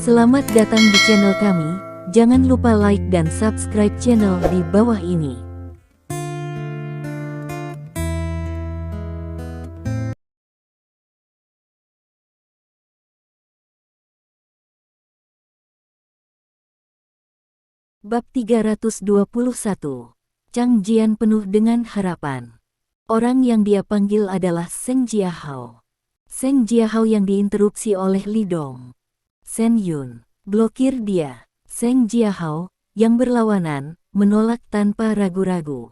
Selamat datang di channel kami, jangan lupa like dan subscribe channel di bawah ini. Bab 321. Chang Jian penuh dengan harapan. Orang yang dia panggil adalah Seng Jiahao. Seng Jiahao yang diinterupsi oleh Li Dong. Shen Yun, blokir dia. Seng Jiahao, yang berlawanan, menolak tanpa ragu-ragu.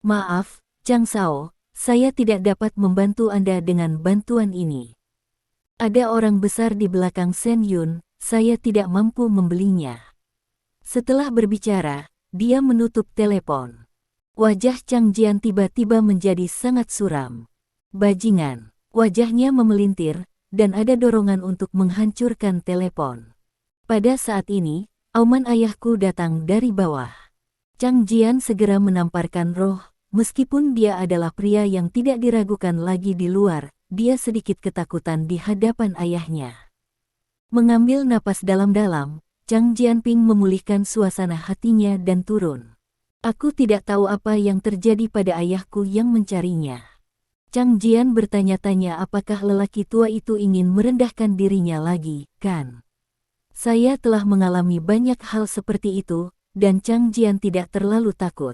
Maaf, Chang Sao, saya tidak dapat membantu Anda dengan bantuan ini. Ada orang besar di belakang Shen Yun, saya tidak mampu membelinya. Setelah berbicara, dia menutup telepon. Wajah Chang Jian tiba-tiba menjadi sangat suram. Bajingan, wajahnya memelintir, dan ada dorongan untuk menghancurkan telepon. Pada saat ini, auman ayahku datang dari bawah. Chang Jian segera menamparkan roh, meskipun dia adalah pria yang tidak diragukan lagi di luar, dia sedikit ketakutan di hadapan ayahnya. Mengambil napas dalam-dalam, Chang Jianping memulihkan suasana hatinya dan turun. Aku tidak tahu apa yang terjadi pada ayahku yang mencarinya. Chang Jian bertanya-tanya apakah lelaki tua itu ingin merendahkan dirinya lagi, kan? Saya telah mengalami banyak hal seperti itu, dan Chang Jian tidak terlalu takut.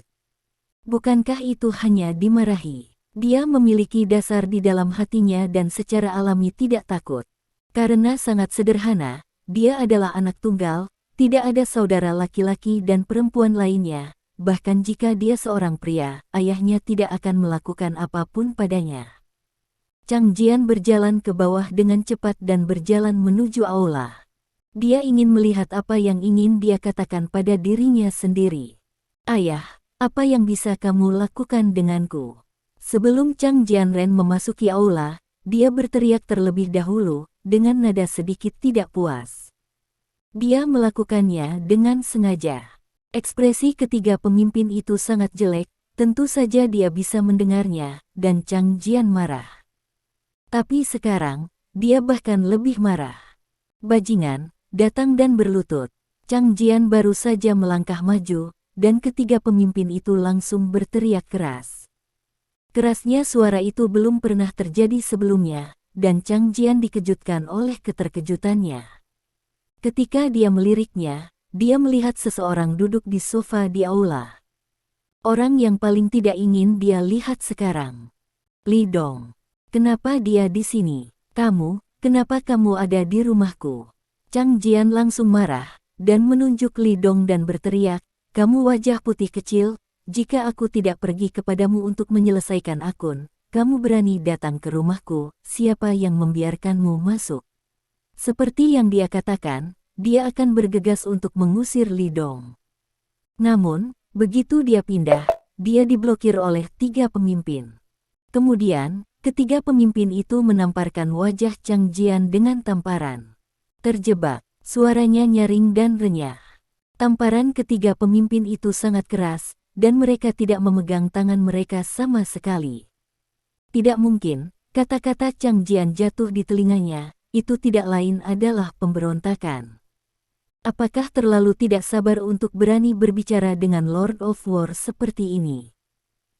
Bukankah itu hanya dimarahi? Dia memiliki dasar di dalam hatinya dan secara alami tidak takut. Karena sangat sederhana, dia adalah anak tunggal, tidak ada saudara laki-laki dan perempuan lainnya. Bahkan jika dia seorang pria, ayahnya tidak akan melakukan apapun padanya. Chang Jian berjalan ke bawah dengan cepat dan berjalan menuju aula. Dia ingin melihat apa yang ingin dia katakan pada dirinya sendiri. Ayah, apa yang bisa kamu lakukan denganku? Sebelum Chang Jianren memasuki aula, dia berteriak terlebih dahulu, dengan nada sedikit tidak puas. Dia melakukannya dengan sengaja. Ekspresi ketiga pemimpin itu sangat jelek, tentu saja dia bisa mendengarnya, dan Chang Jian marah. Tapi sekarang, dia bahkan lebih marah. Bajingan, datang dan berlutut. Chang Jian baru saja melangkah maju, dan ketiga pemimpin itu langsung berteriak keras. Kerasnya suara itu belum pernah terjadi sebelumnya, dan Chang Jian dikejutkan oleh keterkejutannya. Ketika dia meliriknya, dia melihat seseorang duduk di sofa di aula. Orang yang paling tidak ingin dia lihat sekarang. Li Dong. Kenapa dia di sini? Kenapa kamu ada di rumahku? Chang Jian langsung marah, dan menunjuk Li Dong dan berteriak, kamu wajah putih kecil, jika aku tidak pergi kepadamu untuk menyelesaikan akun, kamu berani datang ke rumahku, siapa yang membiarkanmu masuk? Seperti yang dia katakan, dia akan bergegas untuk mengusir Li Dong. Namun, begitu dia pindah, dia diblokir oleh tiga pemimpin. Kemudian, ketiga pemimpin itu menamparkan wajah Chang Jian dengan tamparan. Terjebak, suaranya nyaring dan renyah. Tamparan ketiga pemimpin itu sangat keras, dan mereka tidak memegang tangan mereka sama sekali. Tidak mungkin, kata-kata Chang Jian jatuh di telinganya, itu tidak lain adalah pemberontakan. Apakah terlalu tidak sabar untuk berani berbicara dengan Lord of War seperti ini?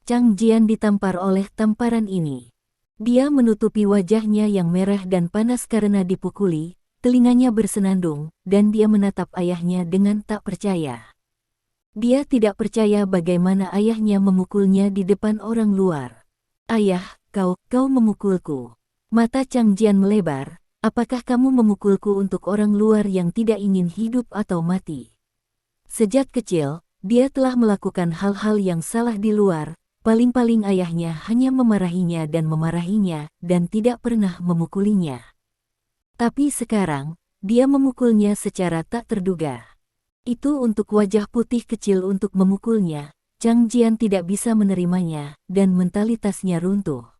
Chang Jian ditampar oleh tamparan ini. Dia menutupi wajahnya yang merah dan panas karena dipukuli, telinganya bersenandung, dan dia menatap ayahnya dengan tak percaya. Dia tidak percaya bagaimana ayahnya memukulnya di depan orang luar. Ayah, kau memukulku. Mata Chang Jian melebar. Apakah kamu memukulku untuk orang luar yang tidak ingin hidup atau mati? Sejak kecil, dia telah melakukan hal-hal yang salah di luar, paling-paling ayahnya hanya memarahinya dan tidak pernah memukulinya. Tapi sekarang, dia memukulnya secara tak terduga. Itu untuk wajah putih kecil untuk memukulnya, Chang Jian tidak bisa menerimanya, dan mentalitasnya runtuh.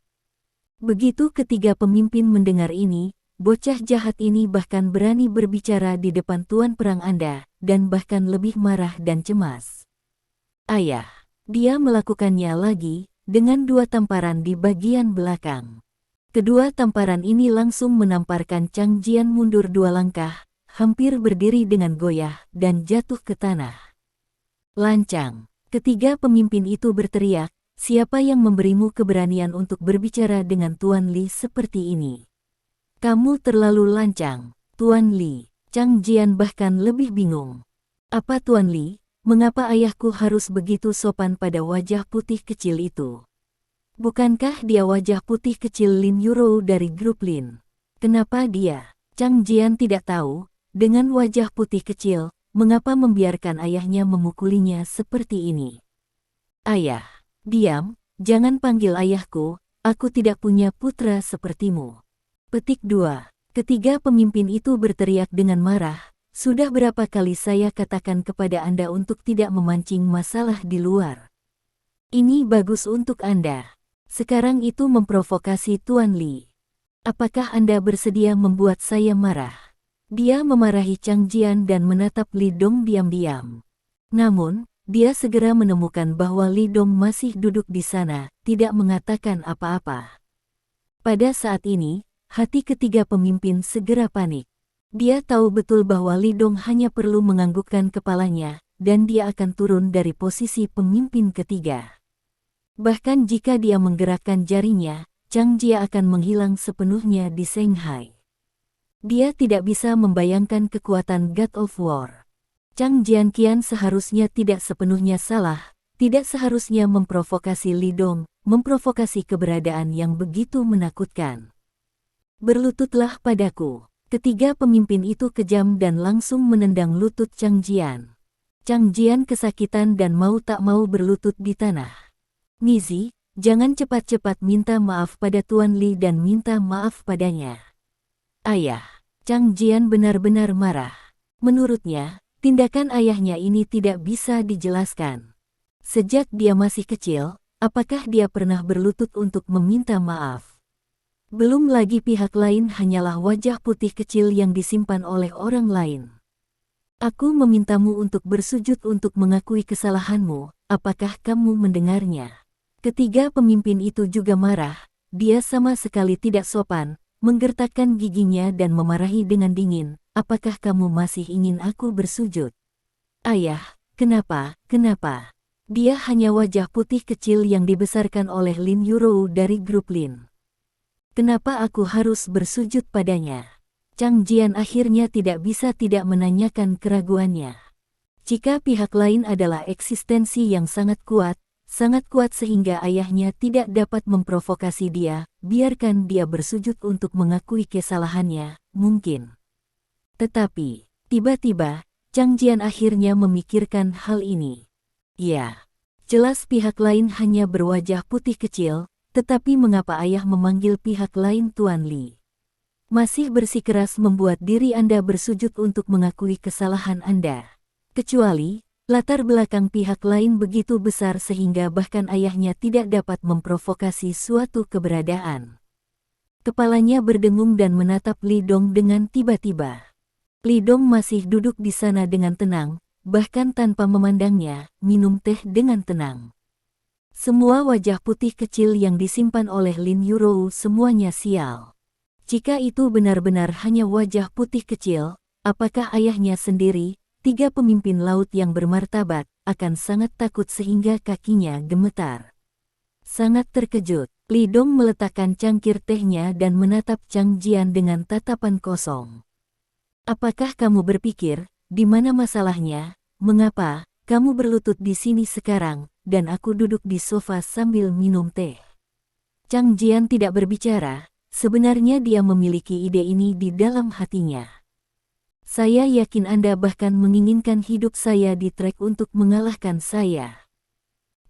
Begitu ketiga pemimpin mendengar ini, bocah jahat ini bahkan berani berbicara di depan tuan perang Anda, dan bahkan lebih marah dan cemas. Ayah, dia melakukannya lagi, dengan dua tamparan di bagian belakang. Kedua tamparan ini langsung menamparkan Chang Jian mundur dua langkah, hampir berdiri dengan goyah dan jatuh ke tanah. Lancang. Ketiga pemimpin itu berteriak, "Siapa yang memberimu keberanian untuk berbicara dengan Tuan Li seperti ini? Kamu terlalu lancang, Tuan Li." Chang Jian bahkan lebih bingung. "Apa Tuan Li? Mengapa ayahku harus begitu sopan pada wajah putih kecil itu? Bukankah dia wajah putih kecil Lin Yurou dari grup Lin? Kenapa dia?" Chang Jian tidak tahu, dengan wajah putih kecil, mengapa membiarkan ayahnya memukulinya seperti ini. "Ayah, diam, jangan panggil ayahku, aku tidak punya putra sepertimu." Petik 2. Ketiga pemimpin itu berteriak dengan marah, "Sudah berapa kali saya katakan kepada Anda untuk tidak memancing masalah di luar? Ini bagus untuk Anda. Sekarang itu memprovokasi Tuan Li. Apakah Anda bersedia membuat saya marah?" Dia memarahi Chang Jian dan menatap Li Dong diam-diam. Namun, dia segera menemukan bahwa Li Dong masih duduk di sana, tidak mengatakan apa-apa. Pada saat ini, hati ketiga pemimpin segera panik. Dia tahu betul bahwa Li Dong hanya perlu menganggukkan kepalanya, dan dia akan turun dari posisi pemimpin ketiga. Bahkan jika dia menggerakkan jarinya, Chang Jia akan menghilang sepenuhnya di Shanghai. Dia tidak bisa membayangkan kekuatan God of War. Chang Jianqian seharusnya tidak sepenuhnya salah, tidak seharusnya memprovokasi Li Dong, memprovokasi keberadaan yang begitu menakutkan. "Berlututlah padaku." Ketiga pemimpin itu kejam dan langsung menendang lutut Chang Jian. Chang Jian kesakitan dan mau tak mau berlutut di tanah. "Nizi, jangan cepat-cepat minta maaf pada Tuan Li dan minta maaf padanya." Ayah. Chang Jian benar-benar marah. Menurutnya, tindakan ayahnya ini tidak bisa dijelaskan. Sejak dia masih kecil, apakah dia pernah berlutut untuk meminta maaf? Belum lagi pihak lain hanyalah wajah putih kecil yang disimpan oleh orang lain. "Aku memintamu untuk bersujud untuk mengakui kesalahanmu, apakah kamu mendengarnya?" Ketiga pemimpin itu juga marah, dia sama sekali tidak sopan, menggertakkan giginya dan memarahi dengan dingin, "Apakah kamu masih ingin aku bersujud?" "Ayah, kenapa? Dia hanya wajah putih kecil yang dibesarkan oleh Lin Yurou dari grup Lin. Kenapa aku harus bersujud padanya?" Chang Jian akhirnya tidak bisa tidak menanyakan keraguannya. Jika pihak lain adalah eksistensi yang sangat kuat sehingga ayahnya tidak dapat memprovokasi dia, biarkan dia bersujud untuk mengakui kesalahannya, mungkin. Tetapi, tiba-tiba, Chang Jian akhirnya memikirkan hal ini. Ya, jelas pihak lain hanya berwajah putih kecil, tetapi mengapa ayah memanggil pihak lain Tuan Li? Masih bersikeras membuat diri Anda bersujud untuk mengakui kesalahan Anda. Kecuali, latar belakang pihak lain begitu besar sehingga bahkan ayahnya tidak dapat memprovokasi suatu keberadaan. Kepalanya berdengung dan menatap Li Dong dengan tiba-tiba. Li Dong masih duduk di sana dengan tenang, bahkan tanpa memandangnya, minum teh dengan tenang. Semua wajah putih kecil yang disimpan oleh Lin Yurou semuanya sial. Jika itu benar-benar hanya wajah putih kecil, apakah ayahnya sendiri, tiga pemimpin laut yang bermartabat, akan sangat takut sehingga kakinya gemetar. Sangat terkejut, Li Dong meletakkan cangkir tehnya dan menatap Chang Jian dengan tatapan kosong. "Apakah kamu berpikir, di mana masalahnya? Mengapa kamu berlutut di sini sekarang, dan aku duduk di sofa sambil minum teh?" Chang Jian tidak berbicara, sebenarnya dia memiliki ide ini di dalam hatinya. "Saya yakin Anda bahkan menginginkan hidup saya di trek untuk mengalahkan saya."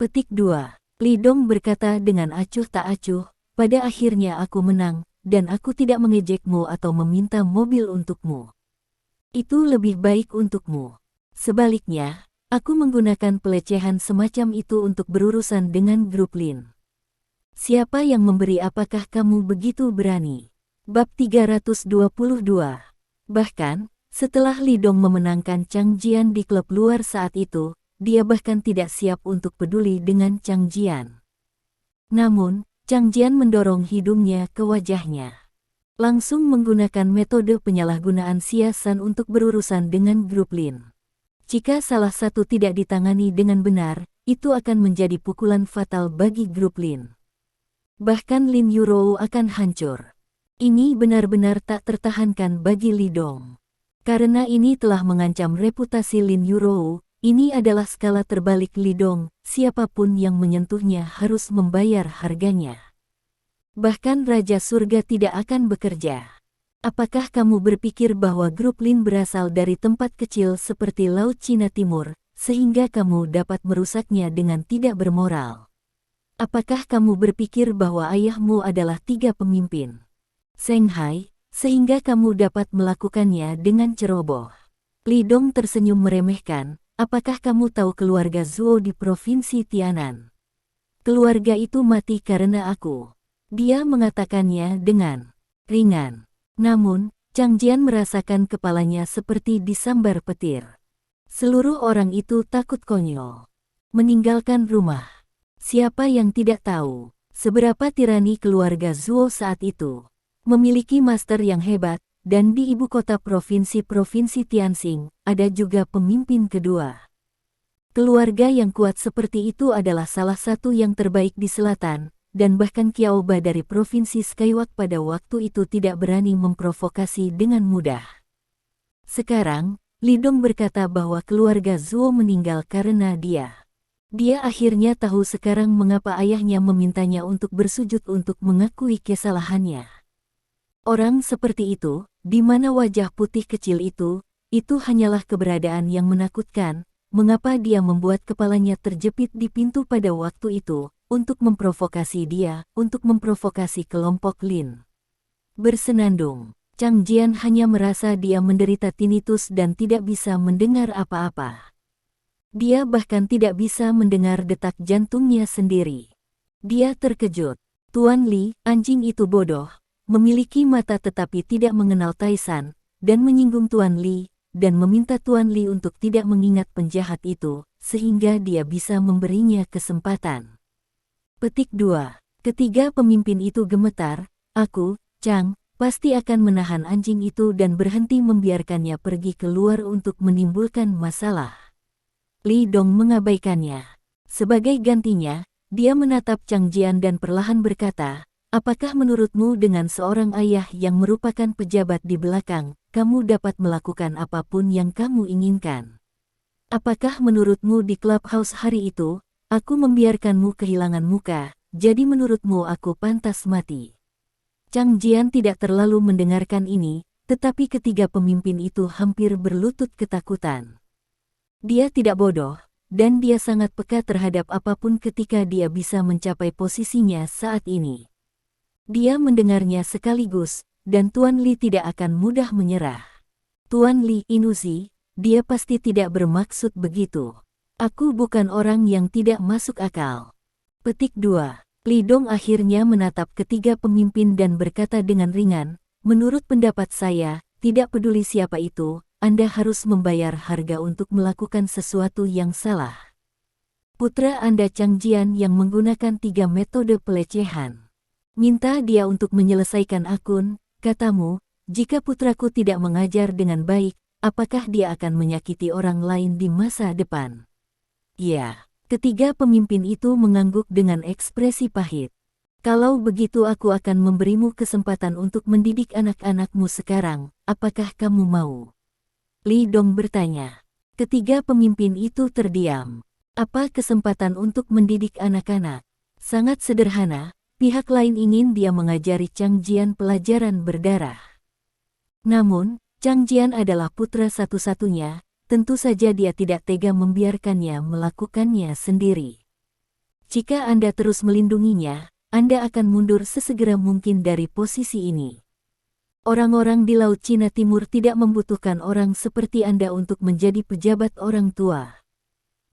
Petik 2. Li Dong berkata dengan acuh tak acuh, "Pada akhirnya aku menang, dan aku tidak mengejekmu atau meminta mobil untukmu. Itu lebih baik untukmu. Sebaliknya, aku menggunakan pelecehan semacam itu untuk berurusan dengan grup Lin. Siapa yang memberi? Apakah kamu begitu berani?" Bab 322. Bahkan, setelah Li Dong memenangkan Chang Jian di klub luar saat itu, dia bahkan tidak siap untuk peduli dengan Chang Jian. Namun, Chang Jian mendorong hidungnya ke wajahnya. langsung menggunakan metode penyalahgunaan siasat untuk berurusan dengan grup Lin. Jika salah satu tidak ditangani dengan benar, itu akan menjadi pukulan fatal bagi grup Lin. Bahkan Lin Yurou akan hancur. Ini benar-benar tak tertahankan bagi Li Dong. Karena ini telah mengancam reputasi Lin Yurou, ini adalah skala terbalik Li Dong, siapapun yang menyentuhnya harus membayar harganya. Bahkan Raja Surga tidak akan bekerja. Apakah kamu berpikir bahwa grup Lin berasal dari tempat kecil seperti Laut Cina Timur, sehingga kamu dapat merusaknya dengan tidak bermoral? Apakah kamu berpikir bahwa ayahmu adalah 3 pemimpin Shanghai, sehingga kamu dapat melakukannya dengan ceroboh? Li Dong tersenyum meremehkan, apakah kamu tahu keluarga Zhuo di Provinsi Tianan? Keluarga itu mati karena aku. Dia mengatakannya dengan ringan. Namun, Chang Jian merasakan kepalanya seperti disambar petir. Seluruh orang itu takut konyol. Meninggalkan rumah. Siapa yang tidak tahu seberapa tirani keluarga Zhuo saat itu? Memiliki master yang hebat, dan di ibu kota provinsi Tianxing, ada juga pemimpin kedua. Keluarga yang kuat seperti itu adalah salah satu yang terbaik di selatan, dan bahkan Qiao Ba dari Provinsi Skywalk pada waktu itu tidak berani memprovokasi dengan mudah. Sekarang, Li Dong berkata bahwa keluarga Zhuo meninggal karena dia. Dia akhirnya tahu sekarang mengapa ayahnya memintanya untuk bersujud untuk mengakui kesalahannya. Orang seperti itu, di mana wajah putih kecil itu hanyalah keberadaan yang menakutkan. Mengapa dia membuat kepalanya terjepit di pintu pada waktu itu? Untuk memprovokasi dia, untuk memprovokasi kelompok Lin. Bersenandung, Chang Jian hanya merasa dia menderita tinnitus dan tidak bisa mendengar apa-apa. Dia bahkan tidak bisa mendengar detak jantungnya sendiri. Dia terkejut. Tuan Li, anjing itu bodoh, memiliki mata tetapi tidak mengenal Taisan, dan menyinggung Tuan Li, dan meminta Tuan Li untuk tidak mengingat penjahat itu, sehingga dia bisa memberinya kesempatan. Petik 2. Ketiga pemimpin itu gemetar, aku, Chang, pasti akan menahan anjing itu dan berhenti membiarkannya pergi keluar untuk menimbulkan masalah. Li Dong mengabaikannya. Sebagai gantinya, dia menatap Chang Jian dan perlahan berkata, apakah menurutmu dengan seorang ayah yang merupakan pejabat di belakang, kamu dapat melakukan apapun yang kamu inginkan? Apakah menurutmu di clubhouse hari itu, aku membiarkanmu kehilangan muka, jadi menurutmu aku pantas mati? Chang Jian tidak terlalu mendengarkan ini, tetapi ketiga pemimpin itu hampir berlutut ketakutan. Dia tidak bodoh, dan dia sangat peka terhadap apapun ketika dia bisa mencapai posisinya saat ini. Dia mendengarnya sekaligus, dan Tuan Li tidak akan mudah menyerah. Tuan Li, ilusi, dia pasti tidak bermaksud begitu. Aku bukan orang yang tidak masuk akal. Petik 2. Li Dong akhirnya menatap ketiga pemimpin dan berkata dengan ringan, menurut pendapat saya, tidak peduli siapa itu, Anda harus membayar harga untuk melakukan sesuatu yang salah. Putra Anda Chang Jian yang menggunakan 3 metode pelecehan. Minta dia untuk menyelesaikan akun, katamu, jika putraku tidak mengajar dengan baik, apakah dia akan menyakiti orang lain di masa depan? Ya, ketiga pemimpin itu mengangguk dengan ekspresi pahit. Kalau begitu aku akan memberimu kesempatan untuk mendidik anak-anakmu sekarang, apakah kamu mau? Li Dong bertanya. Ketiga pemimpin itu terdiam. Apa kesempatan untuk mendidik anak-anak? Sangat sederhana, pihak lain ingin dia mengajari Chang Jian pelajaran berdarah. Namun, Chang Jian adalah putra satu-satunya, tentu saja dia tidak tega membiarkannya melakukannya sendiri. Jika Anda terus melindunginya, Anda akan mundur sesegera mungkin dari posisi ini. Orang-orang di Laut Cina Timur tidak membutuhkan orang seperti Anda untuk menjadi pejabat orang tua.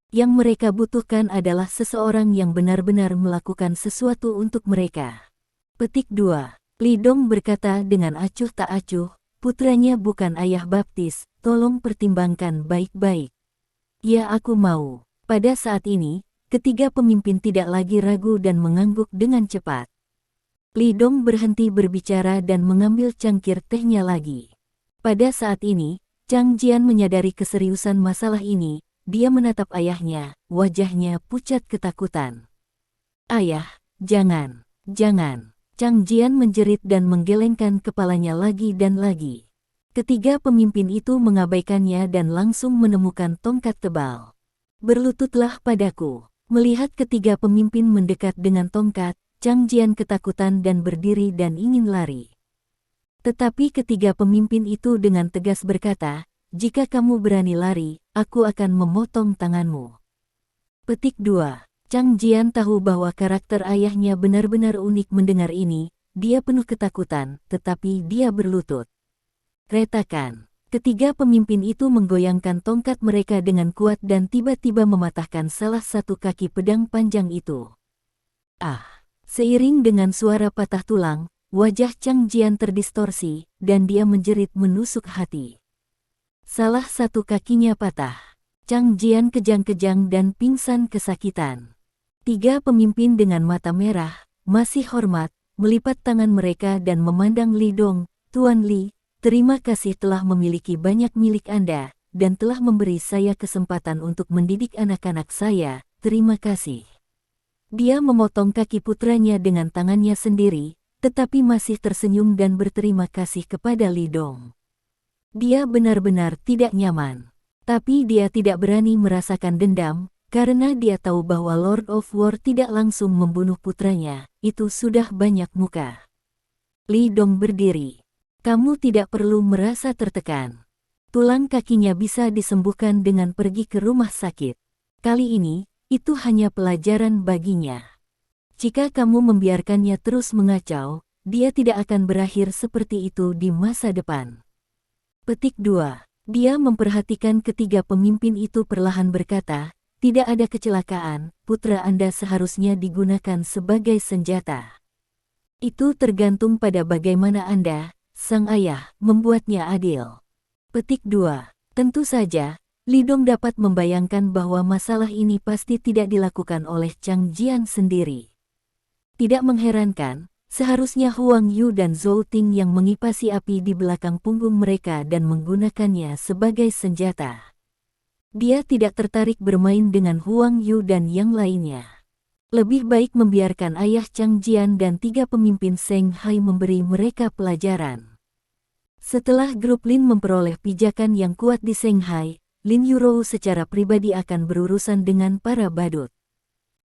Yang mereka butuhkan adalah seseorang yang benar-benar melakukan sesuatu untuk mereka. Petik 2. Li Dong berkata dengan acuh tak acuh, putranya bukan ayah baptis, tolong pertimbangkan baik-baik. Ya, aku mau. Pada saat ini, ketiga pemimpin tidak lagi ragu dan mengangguk dengan cepat. Li Dong berhenti berbicara dan mengambil cangkir tehnya lagi. Pada saat ini, Chang Jian menyadari keseriusan masalah ini. Dia menatap ayahnya, wajahnya pucat ketakutan. Ayah, jangan, jangan. Chang Jian menjerit dan menggelengkan kepalanya lagi dan lagi. Ketiga pemimpin itu mengabaikannya dan langsung menemukan tongkat tebal. Berlututlah padaku. Melihat ketiga pemimpin mendekat dengan tongkat, Chang Jian ketakutan dan berdiri dan ingin lari. Tetapi ketiga pemimpin itu dengan tegas berkata, "Jika kamu berani lari, aku akan memotong tanganmu." Petik 2. Chang Jian tahu bahwa karakter ayahnya benar-benar unik. Mendengar ini, dia penuh ketakutan, tetapi dia berlutut. Retakan. Ketiga pemimpin itu menggoyangkan tongkat mereka dengan kuat dan tiba-tiba mematahkan salah satu kaki pedang panjang itu. Ah! Seiring dengan suara patah tulang, wajah Chang Jian terdistorsi, dan dia menjerit menusuk hati. Salah satu kakinya patah. Chang Jian kejang-kejang dan pingsan kesakitan. Tiga pemimpin dengan mata merah, masih hormat, melipat tangan mereka dan memandang Li Dong. "Tuan Li, terima kasih telah memiliki banyak milik Anda, dan telah memberi saya kesempatan untuk mendidik anak-anak saya, terima kasih." Dia memotong kaki putranya dengan tangannya sendiri, tetapi masih tersenyum dan berterima kasih kepada Li Dong. Dia benar-benar tidak nyaman. Tapi dia tidak berani merasakan dendam, karena dia tahu bahwa Lord of War tidak langsung membunuh putranya. Itu sudah banyak muka. Li Dong berdiri. "Kamu tidak perlu merasa tertekan. Tulang kakinya bisa disembuhkan dengan pergi ke rumah sakit. Kali ini, itu hanya pelajaran baginya. Jika kamu membiarkannya terus mengacau, dia tidak akan berakhir seperti itu di masa depan." Petik 2. Dia memperhatikan ketiga pemimpin itu perlahan berkata, "Tidak ada kecelakaan, putra Anda seharusnya digunakan sebagai senjata. Itu tergantung pada bagaimana Anda, sang ayah, membuatnya adil." Petik 2. Tentu saja, Li Dong dapat membayangkan bahwa masalah ini pasti tidak dilakukan oleh Chang Jian sendiri. Tidak mengherankan, seharusnya Huang Yu dan Zhou Ting yang mengipasi api di belakang punggung mereka dan menggunakannya sebagai senjata. Dia tidak tertarik bermain dengan Huang Yu dan yang lainnya. Lebih baik membiarkan ayah Chang Jian dan tiga pemimpin Seng Hai memberi mereka pelajaran. Setelah grup Lin memperoleh pijakan yang kuat di Seng Hai, Lin Yurou secara pribadi akan berurusan dengan para badut.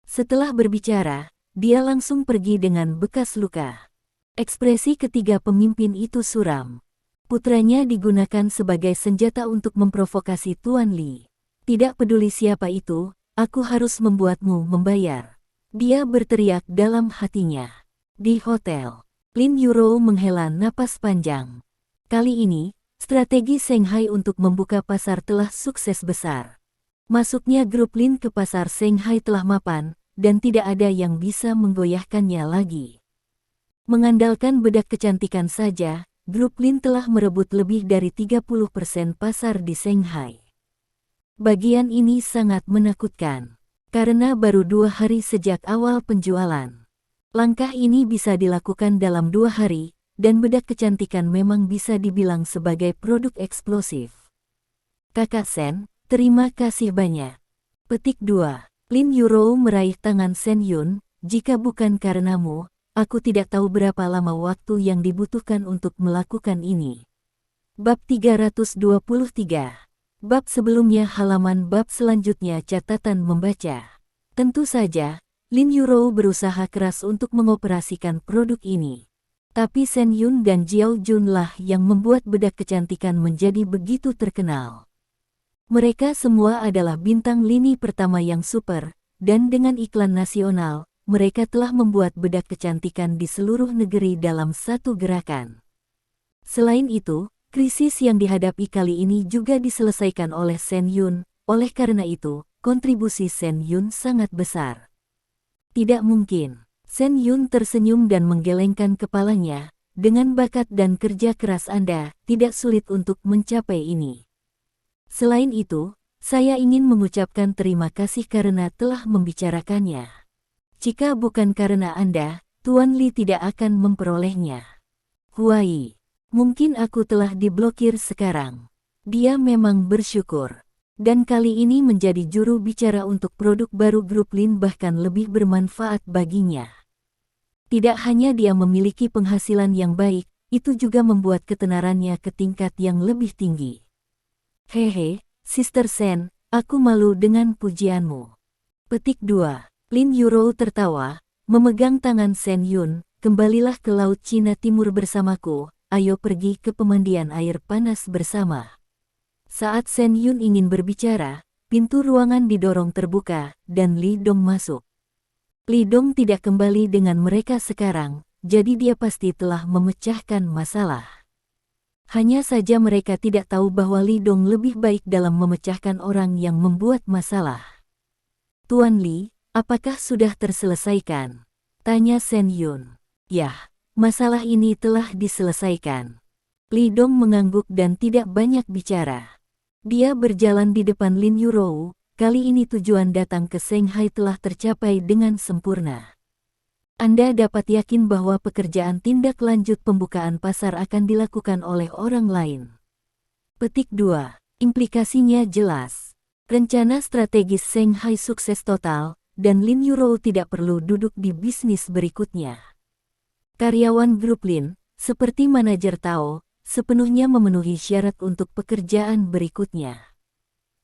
Setelah berbicara, dia langsung pergi dengan bekas luka. Ekspresi ketiga pemimpin itu suram. Putranya digunakan sebagai senjata untuk memprovokasi Tuan Li. "Tidak peduli siapa itu, aku harus membuatmu membayar." Dia berteriak dalam hatinya. Di hotel, Lin Yurou menghela napas panjang. Kali ini, strategi Seng Hai untuk membuka pasar telah sukses besar. Masuknya grup Lin ke pasar Seng Hai telah mapan, dan tidak ada yang bisa menggoyahkannya lagi. Mengandalkan bedak kecantikan saja, grup Lin telah merebut lebih dari 30% pasar di Seng Hai. Bagian ini sangat menakutkan, karena baru 2 hari sejak awal penjualan. Langkah ini bisa dilakukan dalam 2 hari, dan bedak kecantikan memang bisa dibilang sebagai produk eksplosif. "Kakak Sen, terima kasih banyak." Petik 2. Lin Yurou meraih tangan Sen Yun, "Jika bukan karenamu, aku tidak tahu berapa lama waktu yang dibutuhkan untuk melakukan ini." Bab 323. Bab sebelumnya halaman bab selanjutnya catatan membaca. Tentu saja, Lin Yurou berusaha keras untuk mengoperasikan produk ini. Tapi Sen Yun dan Jiao Jun lah yang membuat bedak kecantikan menjadi begitu terkenal. Mereka semua adalah bintang lini pertama yang super, dan dengan iklan nasional, mereka telah membuat bedak kecantikan di seluruh negeri dalam satu gerakan. Selain itu, krisis yang dihadapi kali ini juga diselesaikan oleh Sen Yun, oleh karena itu, kontribusi Sen Yun sangat besar. "Tidak mungkin." Sen Yun tersenyum dan menggelengkan kepalanya, "Dengan bakat dan kerja keras Anda, tidak sulit untuk mencapai ini. Selain itu, saya ingin mengucapkan terima kasih karena telah membicarakannya. Jika bukan karena Anda, Tuan Li tidak akan memperolehnya. Huai, mungkin aku telah diblokir sekarang. Dia memang bersyukur. Dan kali ini menjadi juru bicara untuk produk baru grup Lin bahkan lebih bermanfaat baginya. Tidak hanya dia memiliki penghasilan yang baik, itu juga membuat ketenarannya ke tingkat yang lebih tinggi. Hehe, Sister Sen, aku malu dengan pujianmu. Petik 2. Lin Yurou tertawa, memegang tangan Sen Yun, kembalilah ke Laut Cina Timur bersamaku, ayo pergi ke pemandian air panas bersama. Saat Sen Yun ingin berbicara, pintu ruangan didorong terbuka, dan Li Dong masuk. Li Dong tidak kembali dengan mereka sekarang, jadi dia pasti telah memecahkan masalah. Hanya saja mereka tidak tahu bahwa Li Dong lebih baik dalam memecahkan orang yang membuat masalah. Tuan Li, apakah sudah terselesaikan? Tanya Sen Yun. Yah, masalah ini telah diselesaikan. Li Dong mengangguk dan tidak banyak bicara. Dia berjalan di depan Lin Yurou, kali ini tujuan datang ke Shanghai telah tercapai dengan sempurna. Anda dapat yakin bahwa pekerjaan tindak lanjut pembukaan pasar akan dilakukan oleh orang lain. Petik 2. Implikasinya jelas. Rencana strategis Shanghai sukses total, dan Lin Yurou tidak perlu duduk di bisnis berikutnya. Karyawan grup Lin, seperti manajer Tao, sepenuhnya memenuhi syarat untuk pekerjaan berikutnya.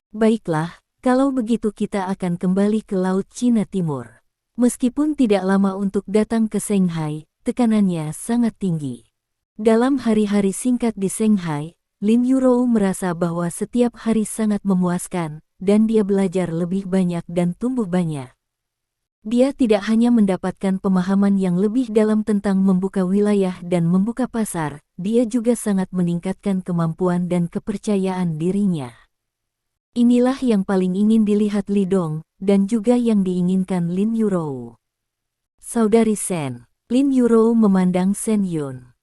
Baiklah, kalau begitu kita akan kembali ke Laut Cina Timur. Meskipun tidak lama untuk datang ke Shanghai, tekanannya sangat tinggi. Dalam hari-hari singkat di Shanghai, Lin Yurou merasa bahwa setiap hari sangat memuaskan, dan dia belajar lebih banyak dan tumbuh banyak. Dia tidak hanya mendapatkan pemahaman yang lebih dalam tentang membuka wilayah dan membuka pasar, dia juga sangat meningkatkan kemampuan dan kepercayaan dirinya. Inilah yang paling ingin dilihat Li Dong, dan juga yang diinginkan Lin Yurou. Saudari Sen, Lin Yurou memandang Sen Yun.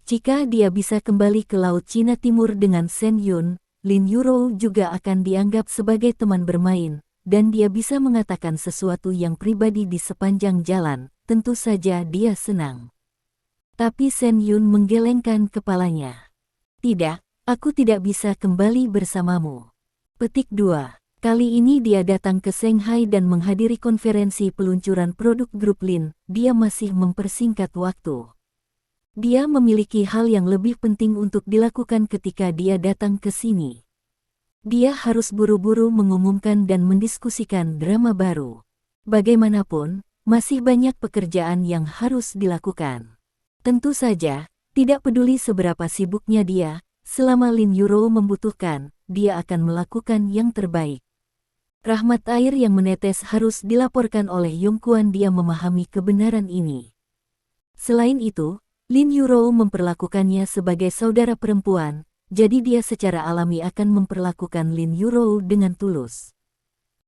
Jika dia bisa kembali ke Laut Cina Timur dengan Sen Yun, Lin Yurou juga akan dianggap sebagai teman bermain, dan dia bisa mengatakan sesuatu yang pribadi di sepanjang jalan, tentu saja dia senang. Tapi Sen Yun menggelengkan kepalanya. Tidak, aku tidak bisa kembali bersamamu. Petik 2. Kali ini dia datang ke Shanghai dan menghadiri konferensi peluncuran produk grup Lin, dia masih mempersingkat waktu. Dia memiliki hal yang lebih penting untuk dilakukan ketika dia datang ke sini. Dia harus buru-buru mengumumkan dan mendiskusikan drama baru. Bagaimanapun, masih banyak pekerjaan yang harus dilakukan. Tentu saja, tidak peduli seberapa sibuknya dia, selama Lin Yurou membutuhkan, dia akan melakukan yang terbaik. Rahmat air yang menetes harus dilaporkan oleh Yongkuan, dia memahami kebenaran ini. Selain itu, Lin Yurou memperlakukannya sebagai saudara perempuan, jadi dia secara alami akan memperlakukan Lin Yurou dengan tulus.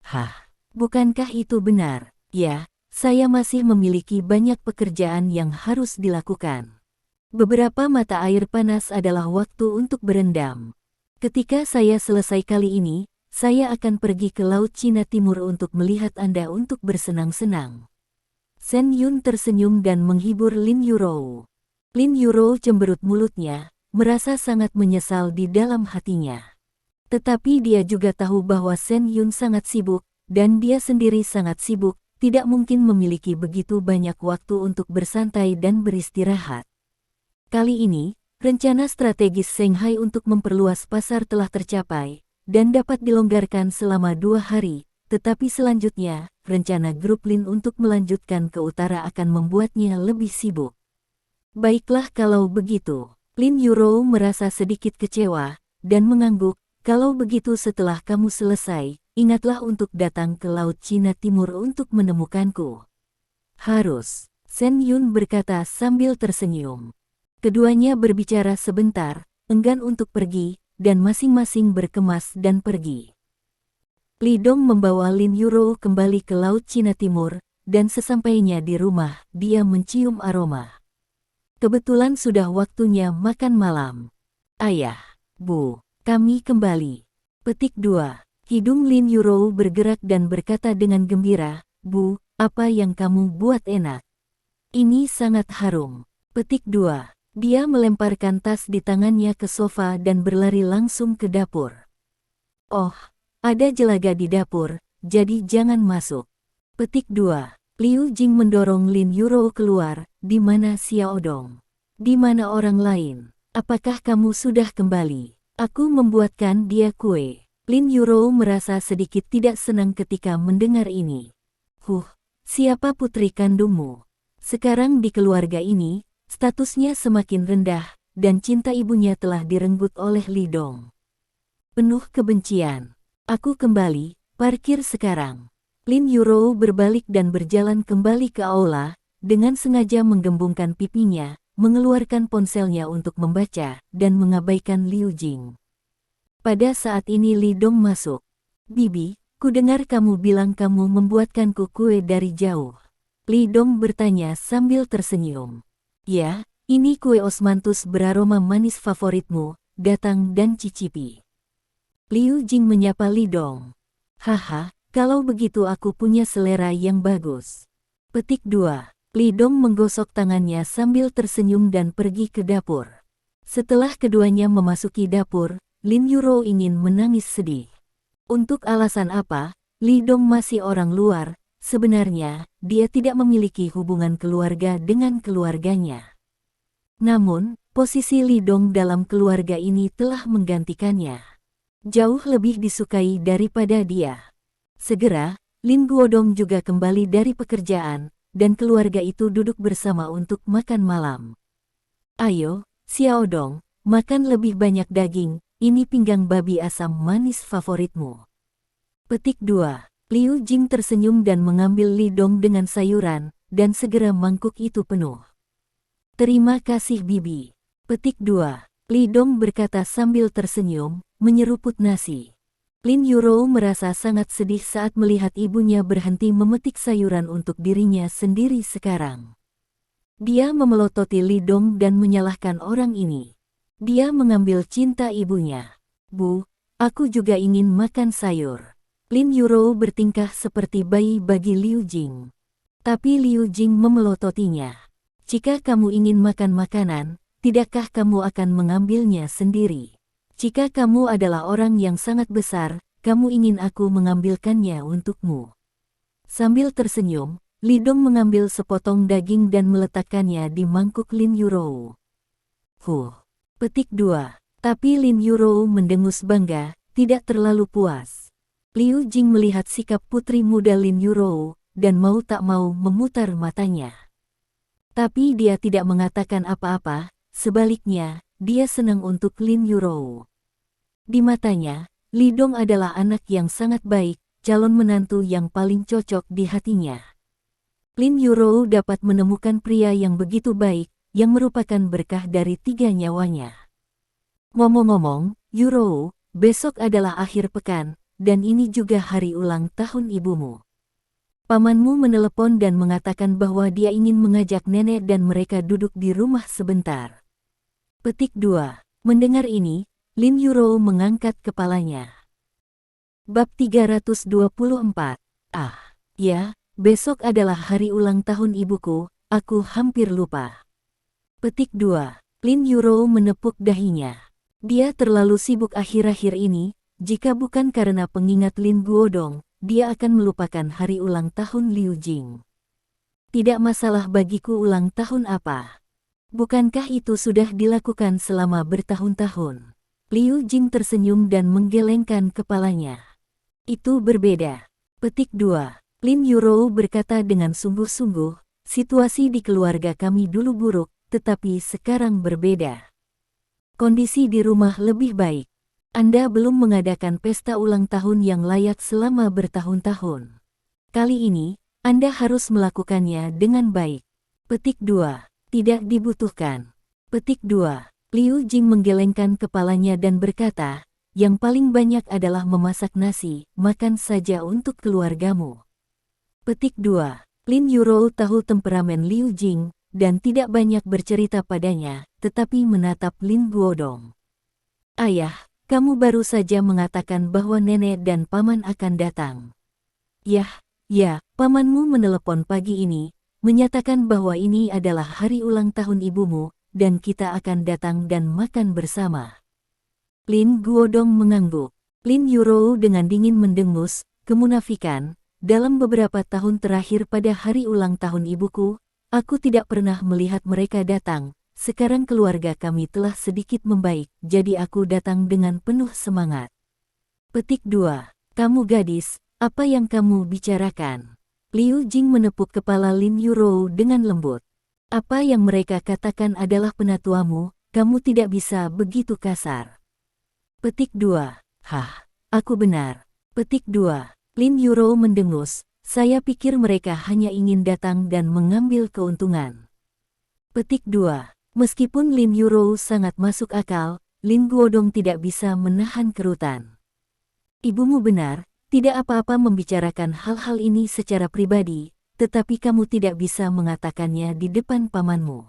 Hah, bukankah itu benar? Ya, saya masih memiliki banyak pekerjaan yang harus dilakukan. Beberapa mata air panas adalah waktu untuk berendam. Ketika saya selesai kali ini, saya akan pergi ke Laut Cina Timur untuk melihat Anda untuk bersenang-senang. Sen Yun tersenyum dan menghibur Lin Yurou. Lin Yurou cemberut mulutnya, merasa sangat menyesal di dalam hatinya. Tetapi dia juga tahu bahwa Sen Yun sangat sibuk, dan dia sendiri sangat sibuk, tidak mungkin memiliki begitu banyak waktu untuk bersantai dan beristirahat. Kali ini, rencana strategis Shanghai untuk memperluas pasar telah tercapai, dan dapat dilonggarkan selama 2 hari, tetapi selanjutnya, rencana grup Lin untuk melanjutkan ke utara akan membuatnya lebih sibuk. Baiklah kalau begitu. Lin Yurou merasa sedikit kecewa, dan mengangguk, kalau begitu setelah kamu selesai, ingatlah untuk datang ke Laut Cina Timur untuk menemukanku. Harus, Sen Yun berkata sambil tersenyum. Keduanya berbicara sebentar, enggan untuk pergi, dan masing-masing berkemas dan pergi. Li Dong membawa Lin Yurou kembali ke Laut Cina Timur, dan sesampainya di rumah, dia mencium aroma. Kebetulan sudah waktunya makan malam. Ayah, Bu, kami kembali. Petik 2. Hidung Lin Yurou bergerak dan berkata dengan gembira, Bu, apa yang kamu buat enak? Ini sangat harum. Petik 2. Dia melemparkan tas di tangannya ke sofa dan berlari langsung ke dapur. Oh, ada jelaga di dapur, jadi jangan masuk. Petik 2. Liu Jing mendorong Lin Yuro keluar. Di mana Xiao Dong? Di mana orang lain? Apakah kamu sudah kembali? Aku membuatkan dia kue. Lin Yuro merasa sedikit tidak senang ketika mendengar ini. Siapa putri kandungmu? Sekarang di keluarga ini, statusnya semakin rendah, dan cinta ibunya telah direnggut oleh Li Dong. Penuh kebencian. Aku kembali, parkir sekarang. Lin Yuro berbalik dan berjalan kembali ke aula, dengan sengaja menggembungkan pipinya, mengeluarkan ponselnya untuk membaca, dan mengabaikan Liu Jing. Pada saat ini Li Dong masuk. Bibi, ku dengar kamu bilang kamu membuatkanku kue dari jauh. Li Dong bertanya sambil tersenyum. Ya, ini kue osmanthus beraroma manis favoritmu, datang dan cicipi. Liu Jing menyapa Li Dong. Haha, kalau begitu aku punya selera yang bagus. Petik 2. Li Dong menggosok tangannya sambil tersenyum dan pergi ke dapur. Setelah keduanya memasuki dapur, Lin Yuro ingin menangis sedih. Untuk alasan apa, Li Dong masih orang luar, sebenarnya, dia tidak memiliki hubungan keluarga dengan keluarganya. Namun, posisi Li Dong dalam keluarga ini telah menggantikannya. Jauh lebih disukai daripada dia. Segera, Lin Guodong juga kembali dari pekerjaan, dan keluarga itu duduk bersama untuk makan malam. Ayo, Xiao Dong, makan lebih banyak daging, ini pinggang babi asam manis favoritmu. Petik 2. Liu Jing tersenyum dan mengambil Li Dong dengan sayuran, dan segera mangkuk itu penuh. Terima kasih bibi. Petik 2. Li Dong berkata sambil tersenyum, menyeruput nasi. Lin Yuro merasa sangat sedih saat melihat ibunya berhenti memetik sayuran untuk dirinya sendiri sekarang. Dia memelototi Li Dong dan menyalahkan orang ini. Dia mengambil cinta ibunya. Bu, aku juga ingin makan sayur. Lin Yuro bertingkah seperti bayi bagi Liu Jing. Tapi Liu Jing memelototinya. Jika kamu ingin makan makanan, tidakkah kamu akan mengambilnya sendiri? Jika kamu adalah orang yang sangat besar, kamu ingin aku mengambilkannya untukmu. Sambil tersenyum, Li Dong mengambil sepotong daging dan meletakkannya di mangkuk Lin Yuro. Petik 2. Tapi Lin Yuro mendengus bangga, tidak terlalu puas. Liu Jing melihat sikap putri muda Lin Yuro, dan mau tak mau memutar matanya. Tapi dia tidak mengatakan apa-apa, sebaliknya, dia senang untuk Lin Yuro. Di matanya, Li Dong adalah anak yang sangat baik, calon menantu yang paling cocok di hatinya. Lin Yuro dapat menemukan pria yang begitu baik, yang merupakan berkah dari 3 nyawanya. Ngomong-ngomong, Yuro, besok adalah akhir pekan, dan ini juga hari ulang tahun ibumu. Pamanmu menelepon dan mengatakan bahwa dia ingin mengajak nenek dan mereka duduk di rumah sebentar. Petik 2. Mendengar ini, Lin Yuro mengangkat kepalanya. Bab 324. Ya, besok adalah hari ulang tahun ibuku, aku hampir lupa. Petik 2. Lin Yuro menepuk dahinya. Dia terlalu sibuk akhir-akhir ini, jika bukan karena pengingat Lin Guodong, dia akan melupakan hari ulang tahun Liu Jing. Tidak masalah bagiku ulang tahun apa. Bukankah itu sudah dilakukan selama bertahun-tahun? Liu Jing tersenyum dan menggelengkan kepalanya. Itu berbeda. Petik 2. Lin Yuro berkata dengan sungguh-sungguh, situasi di keluarga kami dulu buruk, tetapi sekarang berbeda. Kondisi di rumah lebih baik. Anda belum mengadakan pesta ulang tahun yang layak selama bertahun-tahun. Kali ini, Anda harus melakukannya dengan baik. Petik 2. Tidak dibutuhkan. Petik 2. Liu Jing menggelengkan kepalanya dan berkata, yang paling banyak adalah memasak nasi, makan saja untuk keluargamu. Petik 2. Lin Yuro tahu temperamen Liu Jing, dan tidak banyak bercerita padanya, tetapi menatap Lin Guodong. Ayah, kamu baru saja mengatakan bahwa nenek dan paman akan datang. Ya, pamanmu menelepon pagi ini, menyatakan bahwa ini adalah hari ulang tahun ibumu, dan kita akan datang dan makan bersama. Lin Guodong mengangguk. Lin Yurou dengan dingin mendengus, kemunafikan, dalam beberapa tahun terakhir pada hari ulang tahun ibuku, aku tidak pernah melihat mereka datang. Sekarang keluarga kami telah sedikit membaik, jadi aku datang dengan penuh semangat. Petik 2. Kamu gadis, apa yang kamu bicarakan? Liu Jing menepuk kepala Lin Yurou dengan lembut. Apa yang mereka katakan adalah penatuamu, kamu tidak bisa begitu kasar. Petik 2. Hah, aku benar. Petik 2. Lin Yurou mendengus, saya pikir mereka hanya ingin datang dan mengambil keuntungan. Petik 2. Meskipun Lin Yurou sangat masuk akal, Lin Guodong tidak bisa menahan kerutan. Ibumu benar, tidak apa-apa membicarakan hal-hal ini secara pribadi, tetapi kamu tidak bisa mengatakannya di depan pamanmu.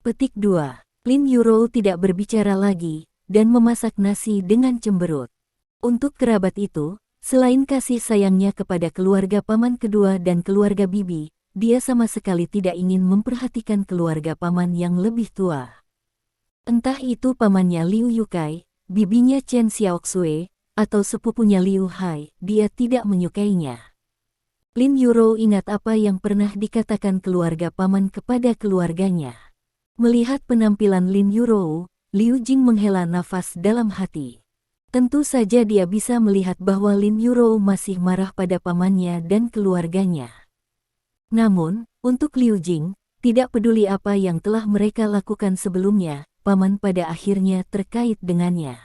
Petik 2. Lin Yurou tidak berbicara lagi, dan memasak nasi dengan cemberut. Untuk kerabat itu, selain kasih sayangnya kepada keluarga paman kedua dan keluarga bibi, dia sama sekali tidak ingin memperhatikan keluarga paman yang lebih tua. Entah itu pamannya Liu Yukai, bibinya Chen Xiaoxue, atau sepupunya Liu Hai, dia tidak menyukainya. Lin Yurou ingat apa yang pernah dikatakan keluarga paman kepada keluarganya. Melihat penampilan Lin Yurou, Liu Jing menghela nafas dalam hati. Tentu saja dia bisa melihat bahwa Lin Yurou masih marah pada pamannya dan keluarganya. Namun, untuk Liu Jing, tidak peduli apa yang telah mereka lakukan sebelumnya, paman pada akhirnya terkait dengannya.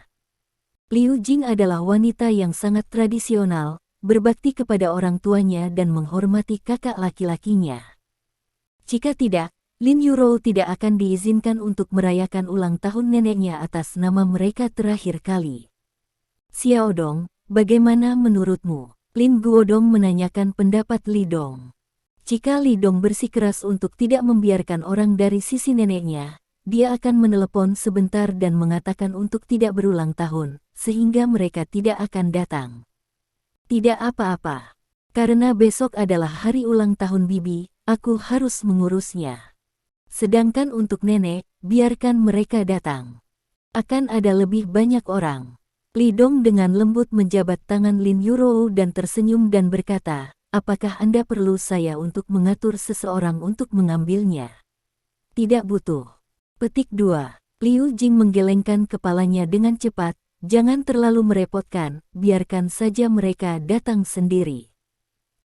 Liu Jing adalah wanita yang sangat tradisional, berbakti kepada orang tuanya dan menghormati kakak laki-lakinya. Jika tidak, Lin Yurou tidak akan diizinkan untuk merayakan ulang tahun neneknya atas nama mereka terakhir kali. Xiao Dong, bagaimana menurutmu? Lin Guodong menanyakan pendapat Li Dong. Jika Li Dong bersikeras untuk tidak membiarkan orang dari sisi neneknya, dia akan menelepon sebentar dan mengatakan untuk tidak berulang tahun, sehingga mereka tidak akan datang. Tidak apa-apa. Karena besok adalah hari ulang tahun bibi, aku harus mengurusnya. Sedangkan untuk nenek, biarkan mereka datang. Akan ada lebih banyak orang. Li Dong dengan lembut menjabat tangan Lin Yurou dan tersenyum dan berkata, apakah Anda perlu saya untuk mengatur seseorang untuk mengambilnya? Tidak butuh. Petik 2. Liu Jing menggelengkan kepalanya dengan cepat, jangan terlalu merepotkan, biarkan saja mereka datang sendiri.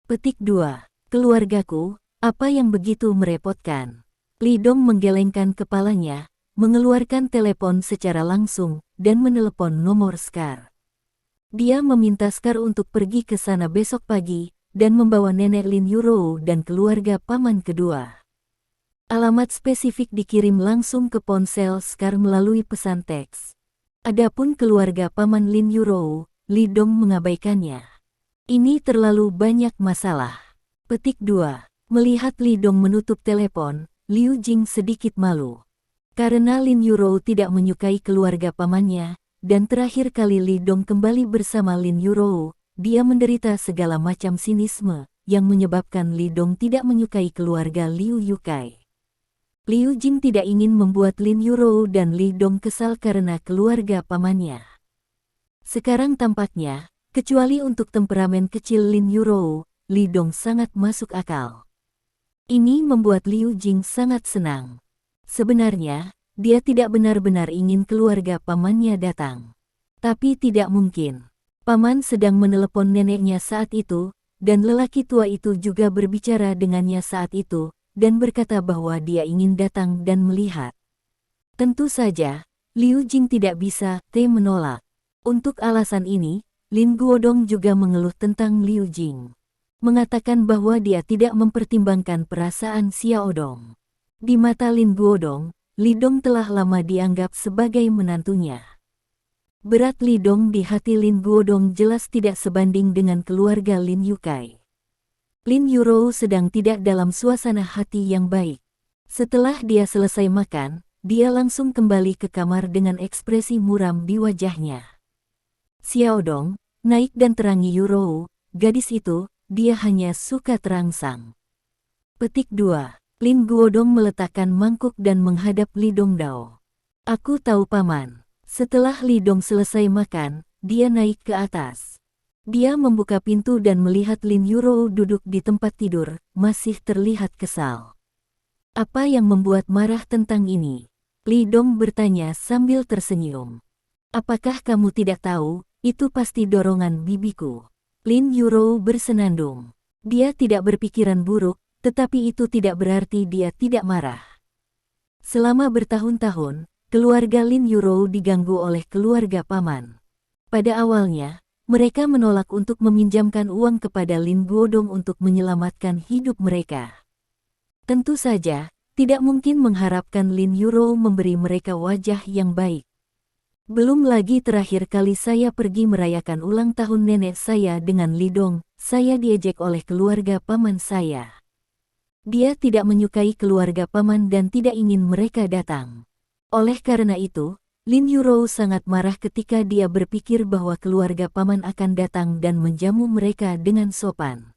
Petik 2. Keluargaku, apa yang begitu merepotkan? Li Dong menggelengkan kepalanya, mengeluarkan telepon secara langsung, dan menelepon nomor Scar. Dia meminta Scar untuk pergi ke sana besok pagi, dan membawa nenek Lin Yurou dan keluarga paman kedua. Alamat spesifik dikirim langsung ke ponsel Scar melalui pesan teks. Adapun keluarga paman Lin Yurou, Li Dong mengabaikannya. Ini terlalu banyak masalah. Petik 2. Melihat Li Dong menutup telepon, Liu Jing sedikit malu. Karena Lin Yurou tidak menyukai keluarga pamannya, dan terakhir kali Li Dong kembali bersama Lin Yurou, dia menderita segala macam sinisme, yang menyebabkan Li Dong tidak menyukai keluarga Liu Yukai. Liu Jing tidak ingin membuat Lin Yurou dan Li Dong kesal karena keluarga pamannya. Sekarang tampaknya, kecuali untuk temperamen kecil Lin Yurou, Li Dong sangat masuk akal. Ini membuat Liu Jing sangat senang. Sebenarnya, dia tidak benar-benar ingin keluarga pamannya datang. Tapi tidak mungkin. Paman sedang menelepon neneknya saat itu, dan lelaki tua itu juga berbicara dengannya saat itu, dan berkata bahwa dia ingin datang dan melihat. Tentu saja, Liu Jing tidak bisa menolak. Untuk alasan ini, Lin Guodong juga mengeluh tentang Liu Jing. Mengatakan bahwa dia tidak mempertimbangkan perasaan Xiao Dong. Di mata Lin Guodong, Li Dong telah lama dianggap sebagai menantunya. Berat Li Dong di hati Lin Guodong jelas tidak sebanding dengan keluarga Lin Yukai. Lin Yurou sedang tidak dalam suasana hati yang baik. Setelah dia selesai makan, dia langsung kembali ke kamar dengan ekspresi muram di wajahnya. Xiao Dong, naik dan terangi Yurou, gadis itu, dia hanya suka terangsang. Petik 2. Lin Guodong meletakkan mangkuk dan menghadap Li Dongdao. Aku tahu paman. Setelah Li Dong selesai makan, dia naik ke atas. Dia membuka pintu dan melihat Lin Yurou duduk di tempat tidur, masih terlihat kesal. Apa yang membuat marah tentang ini? Li Dong bertanya sambil tersenyum. Apakah kamu tidak tahu, itu pasti dorongan bibiku. Lin Yurou bersenandung. Dia tidak berpikiran buruk, tetapi itu tidak berarti dia tidak marah. Selama bertahun-tahun, keluarga Lin Yurou diganggu oleh keluarga paman. Pada awalnya, mereka menolak untuk meminjamkan uang kepada Lin Guodong untuk menyelamatkan hidup mereka. Tentu saja, tidak mungkin mengharapkan Lin Yurou memberi mereka wajah yang baik. Belum lagi terakhir kali saya pergi merayakan ulang tahun nenek saya dengan Li Dong, saya diejek oleh keluarga paman saya. Dia tidak menyukai keluarga paman dan tidak ingin mereka datang. Oleh karena itu, Lin Yurou sangat marah ketika dia berpikir bahwa keluarga paman akan datang dan menjamu mereka dengan sopan.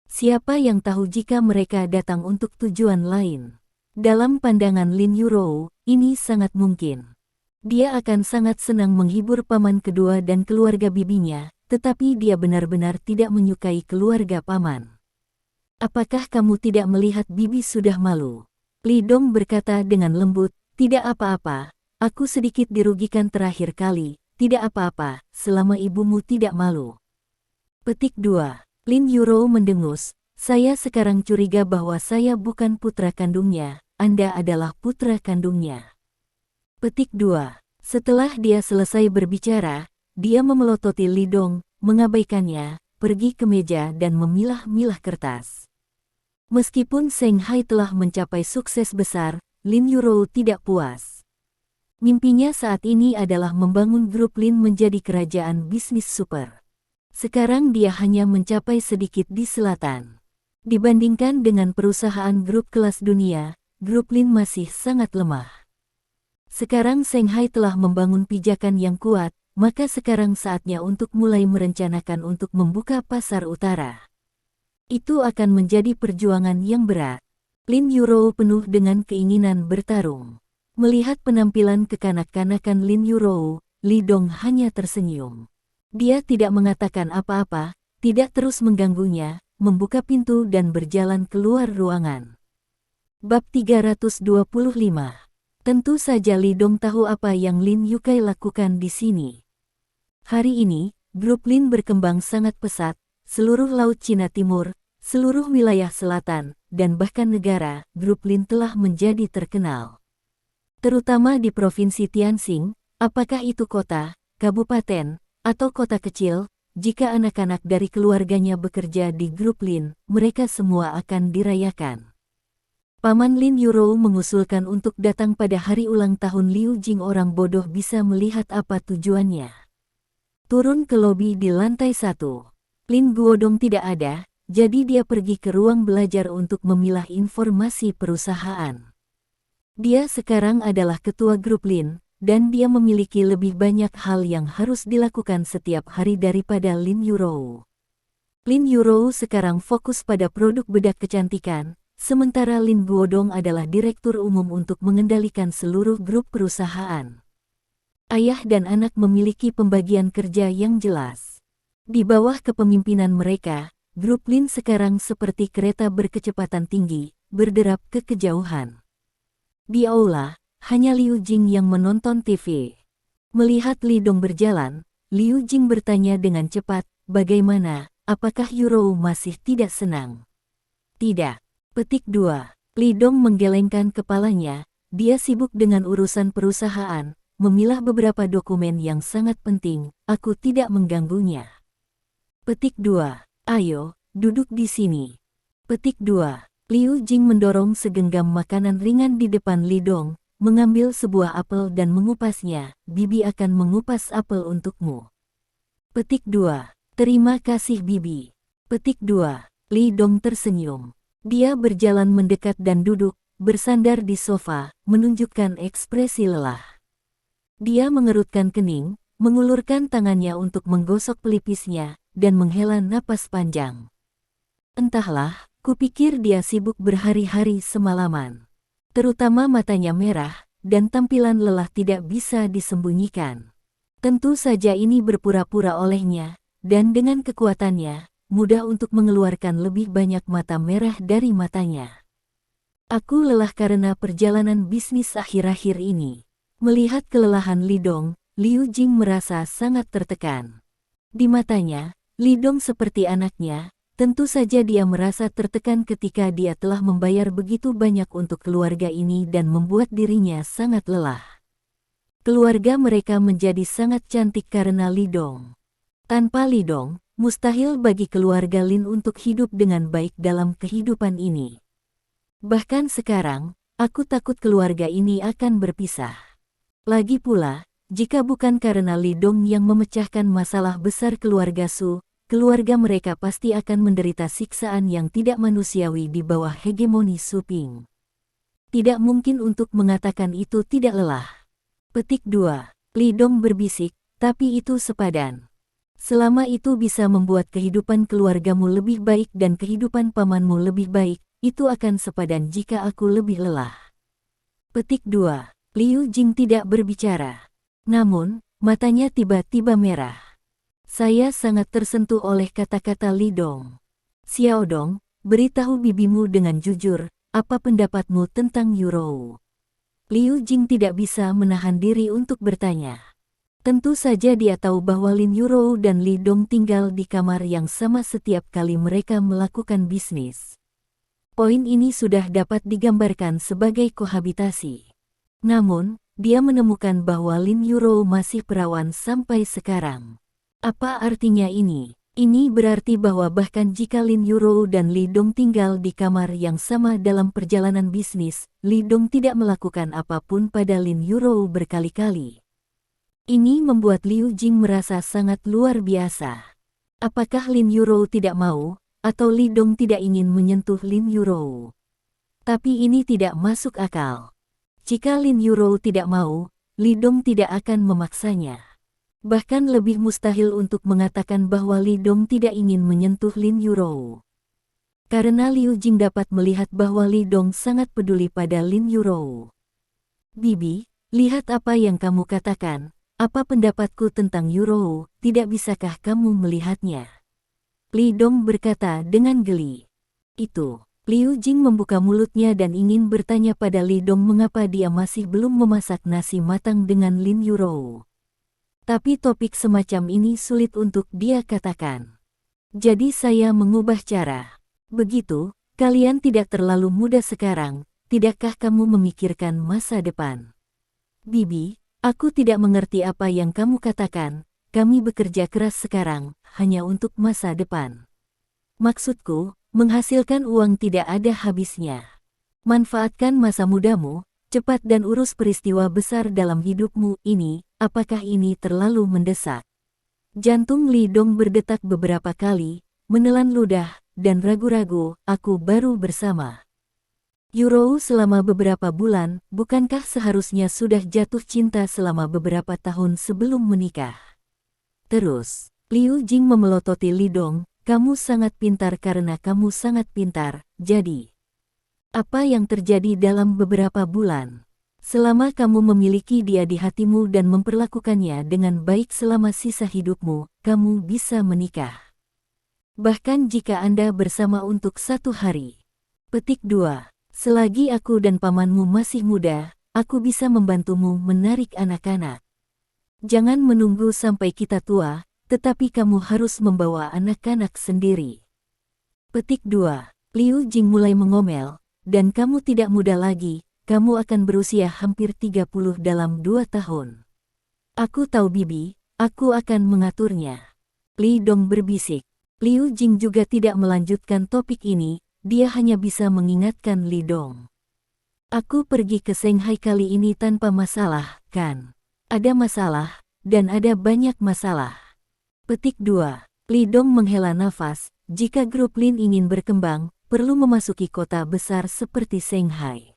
Siapa yang tahu jika mereka datang untuk tujuan lain? Dalam pandangan Lin Yurou, ini sangat mungkin. Dia akan sangat senang menghibur paman kedua dan keluarga bibinya, tetapi dia benar-benar tidak menyukai keluarga paman. Apakah kamu tidak melihat bibi sudah malu? Li Dong berkata dengan lembut, tidak apa-apa, aku sedikit dirugikan terakhir kali, tidak apa-apa, selama ibumu tidak malu. Petik 2. Lin Yurou mendengus, saya sekarang curiga bahwa saya bukan putra kandungnya, Anda adalah putra kandungnya. Petik 2. Setelah dia selesai berbicara, dia memelototi Li Dong, mengabaikannya, pergi ke meja dan memilah-milah kertas. Meskipun Seng Hai telah mencapai sukses besar, Lin Yurou tidak puas. Mimpinya saat ini adalah membangun grup Lin menjadi kerajaan bisnis super. Sekarang dia hanya mencapai sedikit di selatan. Dibandingkan dengan perusahaan grup kelas dunia, grup Lin masih sangat lemah. Sekarang Seng Hai telah membangun pijakan yang kuat, maka sekarang saatnya untuk mulai merencanakan untuk membuka pasar utara. Itu akan menjadi perjuangan yang berat. Lin Yurou penuh dengan keinginan bertarung. Melihat penampilan kekanak-kanakan Lin Yurou, Li Dong hanya tersenyum. Dia tidak mengatakan apa-apa, tidak terus mengganggunya, membuka pintu dan berjalan keluar ruangan. Bab 325. Tentu saja Li Dong tahu apa yang Lin Yukai lakukan di sini. Hari ini, grup Lin berkembang sangat pesat. Seluruh Laut Cina Timur, seluruh wilayah selatan, dan bahkan negara, grup Lin telah menjadi terkenal. Terutama di Provinsi Tianxing, apakah itu kota, kabupaten, atau kota kecil, jika anak-anak dari keluarganya bekerja di grup Lin, mereka semua akan dirayakan. Paman Lin Yurou mengusulkan untuk datang pada hari ulang tahun Liu Jing. Orang bodoh bisa melihat apa tujuannya. Turun ke lobi di lantai 1. Lin Guodong tidak ada, jadi dia pergi ke ruang belajar untuk memilah informasi perusahaan. Dia sekarang adalah ketua grup Lin, dan dia memiliki lebih banyak hal yang harus dilakukan setiap hari daripada Lin Yurou. Lin Yurou sekarang fokus pada produk bedak kecantikan, sementara Lin Guodong adalah direktur umum untuk mengendalikan seluruh grup perusahaan. Ayah dan anak memiliki pembagian kerja yang jelas. Di bawah kepemimpinan mereka, grup Lin sekarang seperti kereta berkecepatan tinggi, berderap ke kejauhan. Di aula, hanya Liu Jing yang menonton TV. Melihat Li Dong berjalan, Liu Jing bertanya dengan cepat, bagaimana, apakah Yurou masih tidak senang? Tidak. Petik 2. Li Dong menggelengkan kepalanya, dia sibuk dengan urusan perusahaan, memilah beberapa dokumen yang sangat penting, aku tidak mengganggunya. Petik 2. Ayo, duduk di sini. Petik 2. Liu Jing mendorong segenggam makanan ringan di depan Li Dong, mengambil sebuah apel dan mengupasnya. Bibi akan mengupas apel untukmu. Petik 2. Terima kasih Bibi. Petik 2. Li Dong tersenyum. Dia berjalan mendekat dan duduk, bersandar di sofa, menunjukkan ekspresi lelah. Dia mengerutkan kening, mengulurkan tangannya untuk menggosok pelipisnya, dan menghela napas panjang. Entahlah, Kupikir dia sibuk berhari-hari semalaman. Terutama matanya merah, dan tampilan lelah tidak bisa disembunyikan. Tentu saja ini berpura-pura olehnya, dan dengan kekuatannya, mudah untuk mengeluarkan lebih banyak mata merah dari matanya. Aku lelah karena perjalanan bisnis akhir-akhir ini. Melihat kelelahan Li Dong, Liu Jing merasa sangat tertekan. Di matanya, Li Dong seperti anaknya. Tentu saja dia merasa tertekan ketika dia telah membayar begitu banyak untuk keluarga ini dan membuat dirinya sangat lelah. Keluarga mereka menjadi sangat cantik karena Li Dong. Tanpa Li Dong, mustahil bagi keluarga Lin untuk hidup dengan baik dalam kehidupan ini. Bahkan sekarang, aku takut keluarga ini akan berpisah. Lagi pula, jika bukan karena Li Dong yang memecahkan masalah besar keluarga Su, keluarga mereka pasti akan menderita siksaan yang tidak manusiawi di bawah hegemoni Su Ping. Tidak mungkin untuk mengatakan itu tidak lelah. Petik 2. Li Dong berbisik, tapi itu sepadan. Selama itu bisa membuat kehidupan keluargamu lebih baik dan kehidupan pamanmu lebih baik, itu akan sepadan jika aku lebih lelah. Petik 2. Liu Jing tidak berbicara. Namun, matanya tiba-tiba merah. Saya sangat tersentuh oleh kata-kata Li Dong. Xiao Dong, beritahu bibimu dengan jujur, apa pendapatmu tentang Yurou? Liu Jing tidak bisa menahan diri untuk bertanya. Tentu saja dia tahu bahwa Lin Yurou dan Li Dong tinggal di kamar yang sama setiap kali mereka melakukan bisnis. Poin ini sudah dapat digambarkan sebagai kohabitasi. Namun, dia menemukan bahwa Lin Yurou masih perawan sampai sekarang. Apa artinya ini? Ini berarti bahwa bahkan jika Lin Yurou dan Li Dong tinggal di kamar yang sama dalam perjalanan bisnis, Li Dong tidak melakukan apapun pada Lin Yurou berkali-kali. Ini membuat Liu Jing merasa sangat luar biasa. Apakah Lin Yurou tidak mau, atau Li Dong tidak ingin menyentuh Lin Yurou? Tapi ini tidak masuk akal. Jika Lin Yurou tidak mau, Li Dong tidak akan memaksanya. Bahkan lebih mustahil untuk mengatakan bahwa Li Dong tidak ingin menyentuh Lin Yurou. Karena Liu Jing dapat melihat bahwa Li Dong sangat peduli pada Lin Yurou. Bibi, lihat apa yang kamu katakan, apa pendapatku tentang Yurou, tidak bisakah kamu melihatnya? Li Dong berkata dengan geli. Itu, Liu Jing membuka mulutnya dan ingin bertanya pada Li Dong mengapa dia masih belum memasak nasi matang dengan Lin Yurou. Tapi topik semacam ini sulit untuk dia katakan. Jadi saya mengubah cara. Begitu, kalian tidak terlalu muda sekarang, tidakkah kamu memikirkan masa depan? Bibi, aku tidak mengerti apa yang kamu katakan, kami bekerja keras sekarang, hanya untuk masa depan. Maksudku, menghasilkan uang tidak ada habisnya. Manfaatkan masa mudamu, cepat dan urus peristiwa besar dalam hidupmu ini. Apakah ini terlalu mendesak? Jantung Li Dong berdetak beberapa kali, menelan ludah, dan ragu-ragu, aku baru bersama Yurou selama beberapa bulan, bukankah seharusnya sudah jatuh cinta selama beberapa tahun sebelum menikah? Terus, Liu Jing memelototi Li Dong, kamu sangat pintar karena kamu sangat pintar, jadi apa yang terjadi dalam beberapa bulan? Selama kamu memiliki dia di hatimu dan memperlakukannya dengan baik selama sisa hidupmu, kamu bisa menikah. Bahkan jika Anda bersama untuk 1 hari. Petik 2. Selagi aku dan pamanmu masih muda, aku bisa membantumu menarik anak-anak. Jangan menunggu sampai kita tua, tetapi kamu harus membawa anak-anak sendiri. Petik 2. Liu Jing mulai mengomel, dan kamu tidak muda lagi. Kamu akan berusia hampir 30 dalam 2 tahun. Aku tahu bibi, aku akan mengaturnya. Li Dong berbisik. Liu Jing juga tidak melanjutkan topik ini, dia hanya bisa mengingatkan Li Dong. Aku pergi ke Shanghai kali ini tanpa masalah, kan? Ada masalah, dan ada banyak masalah. Petik 2. Li Dong menghela nafas, jika grup Lin ingin berkembang, perlu memasuki kota besar seperti Shanghai.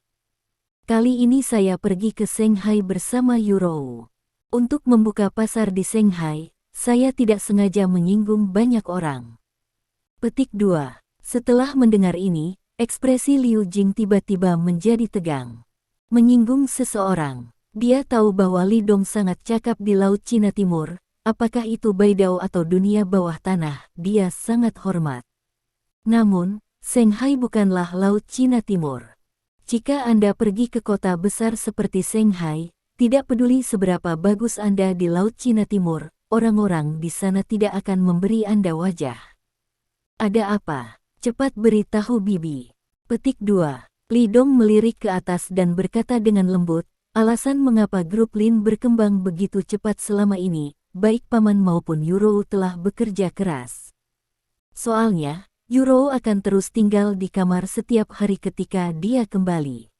Kali ini saya pergi ke Shanghai bersama Yurou. Untuk membuka pasar di Shanghai, saya tidak sengaja menyinggung banyak orang. Petik 2. Setelah mendengar ini, ekspresi Liu Jing tiba-tiba menjadi tegang. Menyinggung seseorang. Dia tahu bahwa Li Dong sangat cakap di Laut Cina Timur, apakah itu Baidao atau dunia bawah tanah, dia sangat hormat. Namun, Shanghai bukanlah Laut Cina Timur. Jika Anda pergi ke kota besar seperti Shanghai, tidak peduli seberapa bagus Anda di Laut Cina Timur, orang-orang di sana tidak akan memberi Anda wajah. Ada apa? Cepat beritahu Bibi. Petik 2. Li Dong melirik ke atas dan berkata dengan lembut, alasan mengapa grup Lin berkembang begitu cepat selama ini, baik Paman maupun Yuro telah bekerja keras. Soalnya, Yuro akan terus tinggal di kamar setiap hari ketika dia kembali.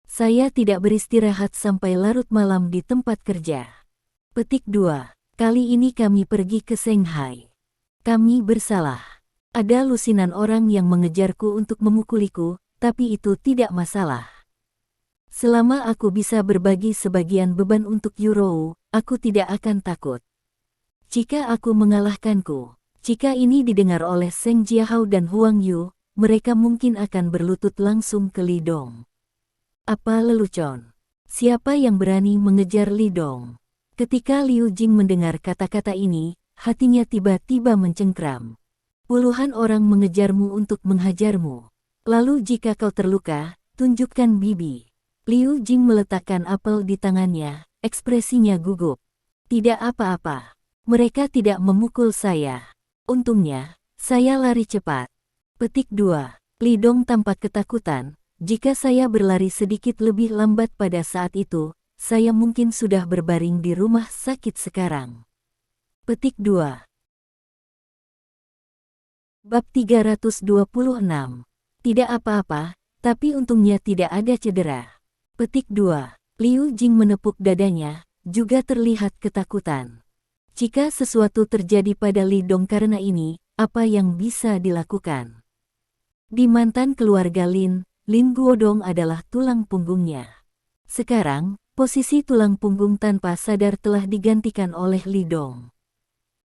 Saya tidak beristirahat sampai larut malam di tempat kerja. Petik 2. Kali ini kami pergi ke Shanghai. Kami bersalah. Ada lusinan orang yang mengejarku untuk memukuliku, tapi itu tidak masalah. Selama aku bisa berbagi sebagian beban untuk Yuro, aku tidak akan takut. Jika aku mengalahkanku, jika ini didengar oleh Seng Jiahao dan Huang Yu, mereka mungkin akan berlutut langsung ke Li Dong. Apa lelucon? Siapa yang berani mengejar Li Dong? Ketika Liu Jing mendengar kata-kata ini, hatinya tiba-tiba mencengkram. Puluhan orang mengejarmu untuk menghajarmu. Lalu jika kau terluka, tunjukkan bibi. Liu Jing meletakkan apel di tangannya, ekspresinya gugup. Tidak apa-apa. Mereka tidak memukul saya. Untungnya, saya lari cepat. Petik 2. Li Dong tampak ketakutan. Jika saya berlari sedikit lebih lambat pada saat itu, saya mungkin sudah berbaring di rumah sakit sekarang. Petik 2. Bab 326. Tidak apa-apa, tapi untungnya tidak ada cedera. Petik 2. Liu Jing menepuk dadanya, juga terlihat ketakutan. Jika sesuatu terjadi pada Li Dong karena ini, apa yang bisa dilakukan? Di mantan keluarga Lin, Lin Guodong adalah tulang punggungnya. Sekarang, posisi tulang punggung tanpa sadar telah digantikan oleh Li Dong.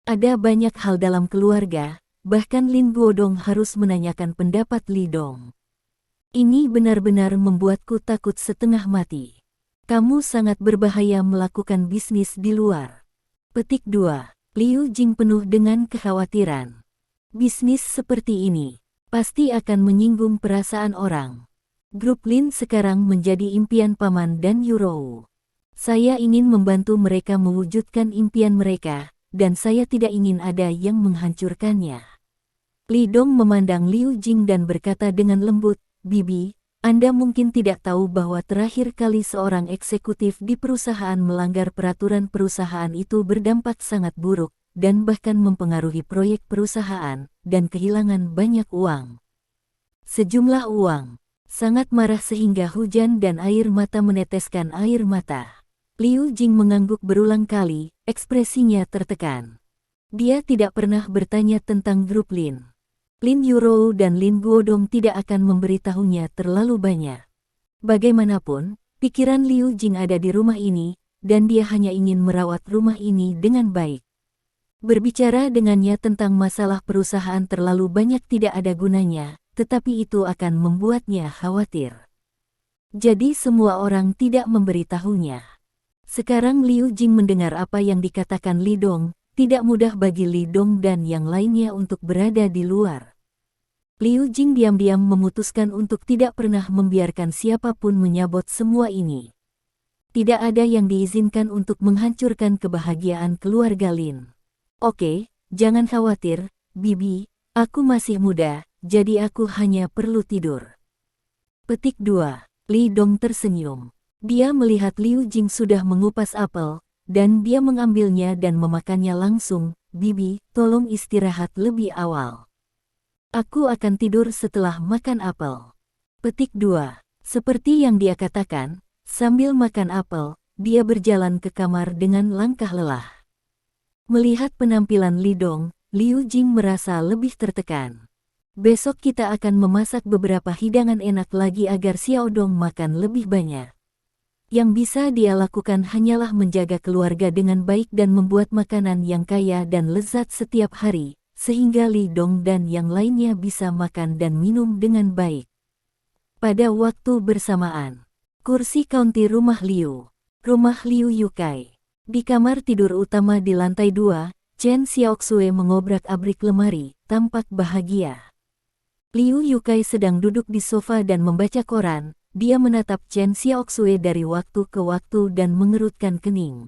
Ada banyak hal dalam keluarga, bahkan Lin Guodong harus menanyakan pendapat Li Dong. Ini benar-benar membuatku takut setengah mati. Kamu sangat berbahaya melakukan bisnis di luar. Petik 2. Liu Jing penuh dengan kekhawatiran. Bisnis seperti ini pasti akan menyinggung perasaan orang. Grup Lin sekarang menjadi impian Paman dan Yuro. Saya ingin membantu mereka mewujudkan impian mereka, dan saya tidak ingin ada yang menghancurkannya. Li Dong memandang Liu Jing dan berkata dengan lembut, Bibi, Anda mungkin tidak tahu bahwa terakhir kali seorang eksekutif di perusahaan melanggar peraturan perusahaan itu berdampak sangat buruk, dan bahkan mempengaruhi proyek perusahaan, dan kehilangan banyak uang. Sejumlah uang. Sangat marah sehingga hujan dan air mata meneteskan air mata. Liu Jing mengangguk berulang kali, ekspresinya tertekan. Dia tidak pernah bertanya tentang grup Lin. Lin Yuro dan Lin Guodong tidak akan memberitahunya terlalu banyak. Bagaimanapun, pikiran Liu Jing ada di rumah ini, dan dia hanya ingin merawat rumah ini dengan baik. Berbicara dengannya tentang masalah perusahaan terlalu banyak tidak ada gunanya, tetapi itu akan membuatnya khawatir. Jadi semua orang tidak memberitahunya. Sekarang Liu Jing mendengar apa yang dikatakan Li Dong, tidak mudah bagi Li Dong dan yang lainnya untuk berada di luar. Liu Jing diam-diam memutuskan untuk tidak pernah membiarkan siapapun menyabot semua ini. Tidak ada yang diizinkan untuk menghancurkan kebahagiaan keluarga Lin. Oke, jangan khawatir, Bibi, aku masih muda, jadi aku hanya perlu tidur. Petik 2. Li Dong tersenyum. Dia melihat Liu Jing sudah mengupas apel, dan dia mengambilnya dan memakannya langsung. Bibi, tolong istirahat lebih awal. Aku akan tidur setelah makan apel. Petik 2. Seperti yang dia katakan, sambil makan apel, dia berjalan ke kamar dengan langkah lelah. Melihat penampilan Li Dong, Liu Jing merasa lebih tertekan. Besok kita akan memasak beberapa hidangan enak lagi agar Xiao Dong makan lebih banyak. Yang bisa dia lakukan hanyalah menjaga keluarga dengan baik dan membuat makanan yang kaya dan lezat setiap hari, sehingga Li Dong dan yang lainnya bisa makan dan minum dengan baik. Pada waktu bersamaan, kursi kaunti rumah Liu Yukai. Di kamar tidur utama di lantai 2, Chen Xiaoxue mengobrak-abrik lemari, tampak bahagia. Liu Yukai sedang duduk di sofa dan membaca koran. Dia menatap Chen Xiaoxue dari waktu ke waktu dan mengerutkan kening.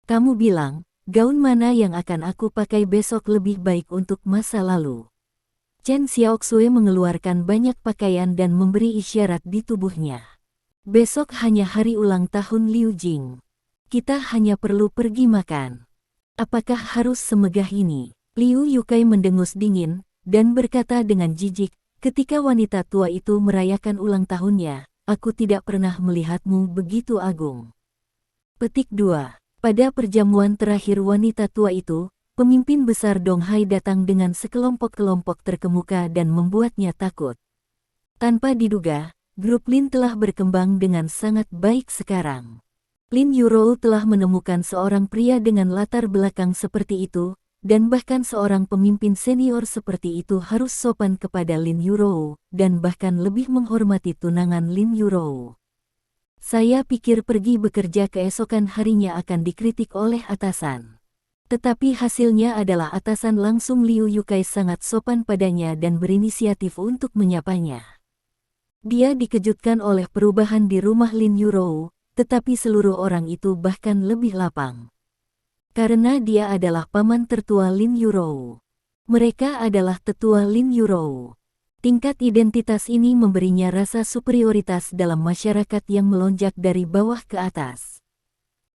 Kamu bilang, gaun mana yang akan aku pakai besok lebih baik untuk masa lalu? Chen Xiaoxue mengeluarkan banyak pakaian dan memberi isyarat di tubuhnya. Besok hanya hari ulang tahun Liu Jing. Kita hanya perlu pergi makan. Apakah harus semegah ini? Liu Yukai mendengus dingin, dan berkata dengan jijik, ketika wanita tua itu merayakan ulang tahunnya, aku tidak pernah melihatmu begitu agung. Petik 2. Pada perjamuan terakhir wanita tua itu, pemimpin besar Donghai datang dengan sekelompok-kelompok terkemuka dan membuatnya takut. Tanpa diduga, grup Lin telah berkembang dengan sangat baik sekarang. Lin Yurou telah menemukan seorang pria dengan latar belakang seperti itu, dan bahkan seorang pemimpin senior seperti itu harus sopan kepada Lin Yurou, dan bahkan lebih menghormati tunangan Lin Yurou. Saya pikir pergi bekerja keesokan harinya akan dikritik oleh atasan. Tetapi hasilnya adalah atasan langsung Liu Yukai sangat sopan padanya dan berinisiatif untuk menyapanya. Dia dikejutkan oleh perubahan di rumah Lin Yurou, tetapi seluruh orang itu bahkan lebih lapang. Karena dia adalah paman tertua Lin Yurou. Mereka adalah tetua Lin Yurou. Tingkat identitas ini memberinya rasa superioritas dalam masyarakat yang melonjak dari bawah ke atas.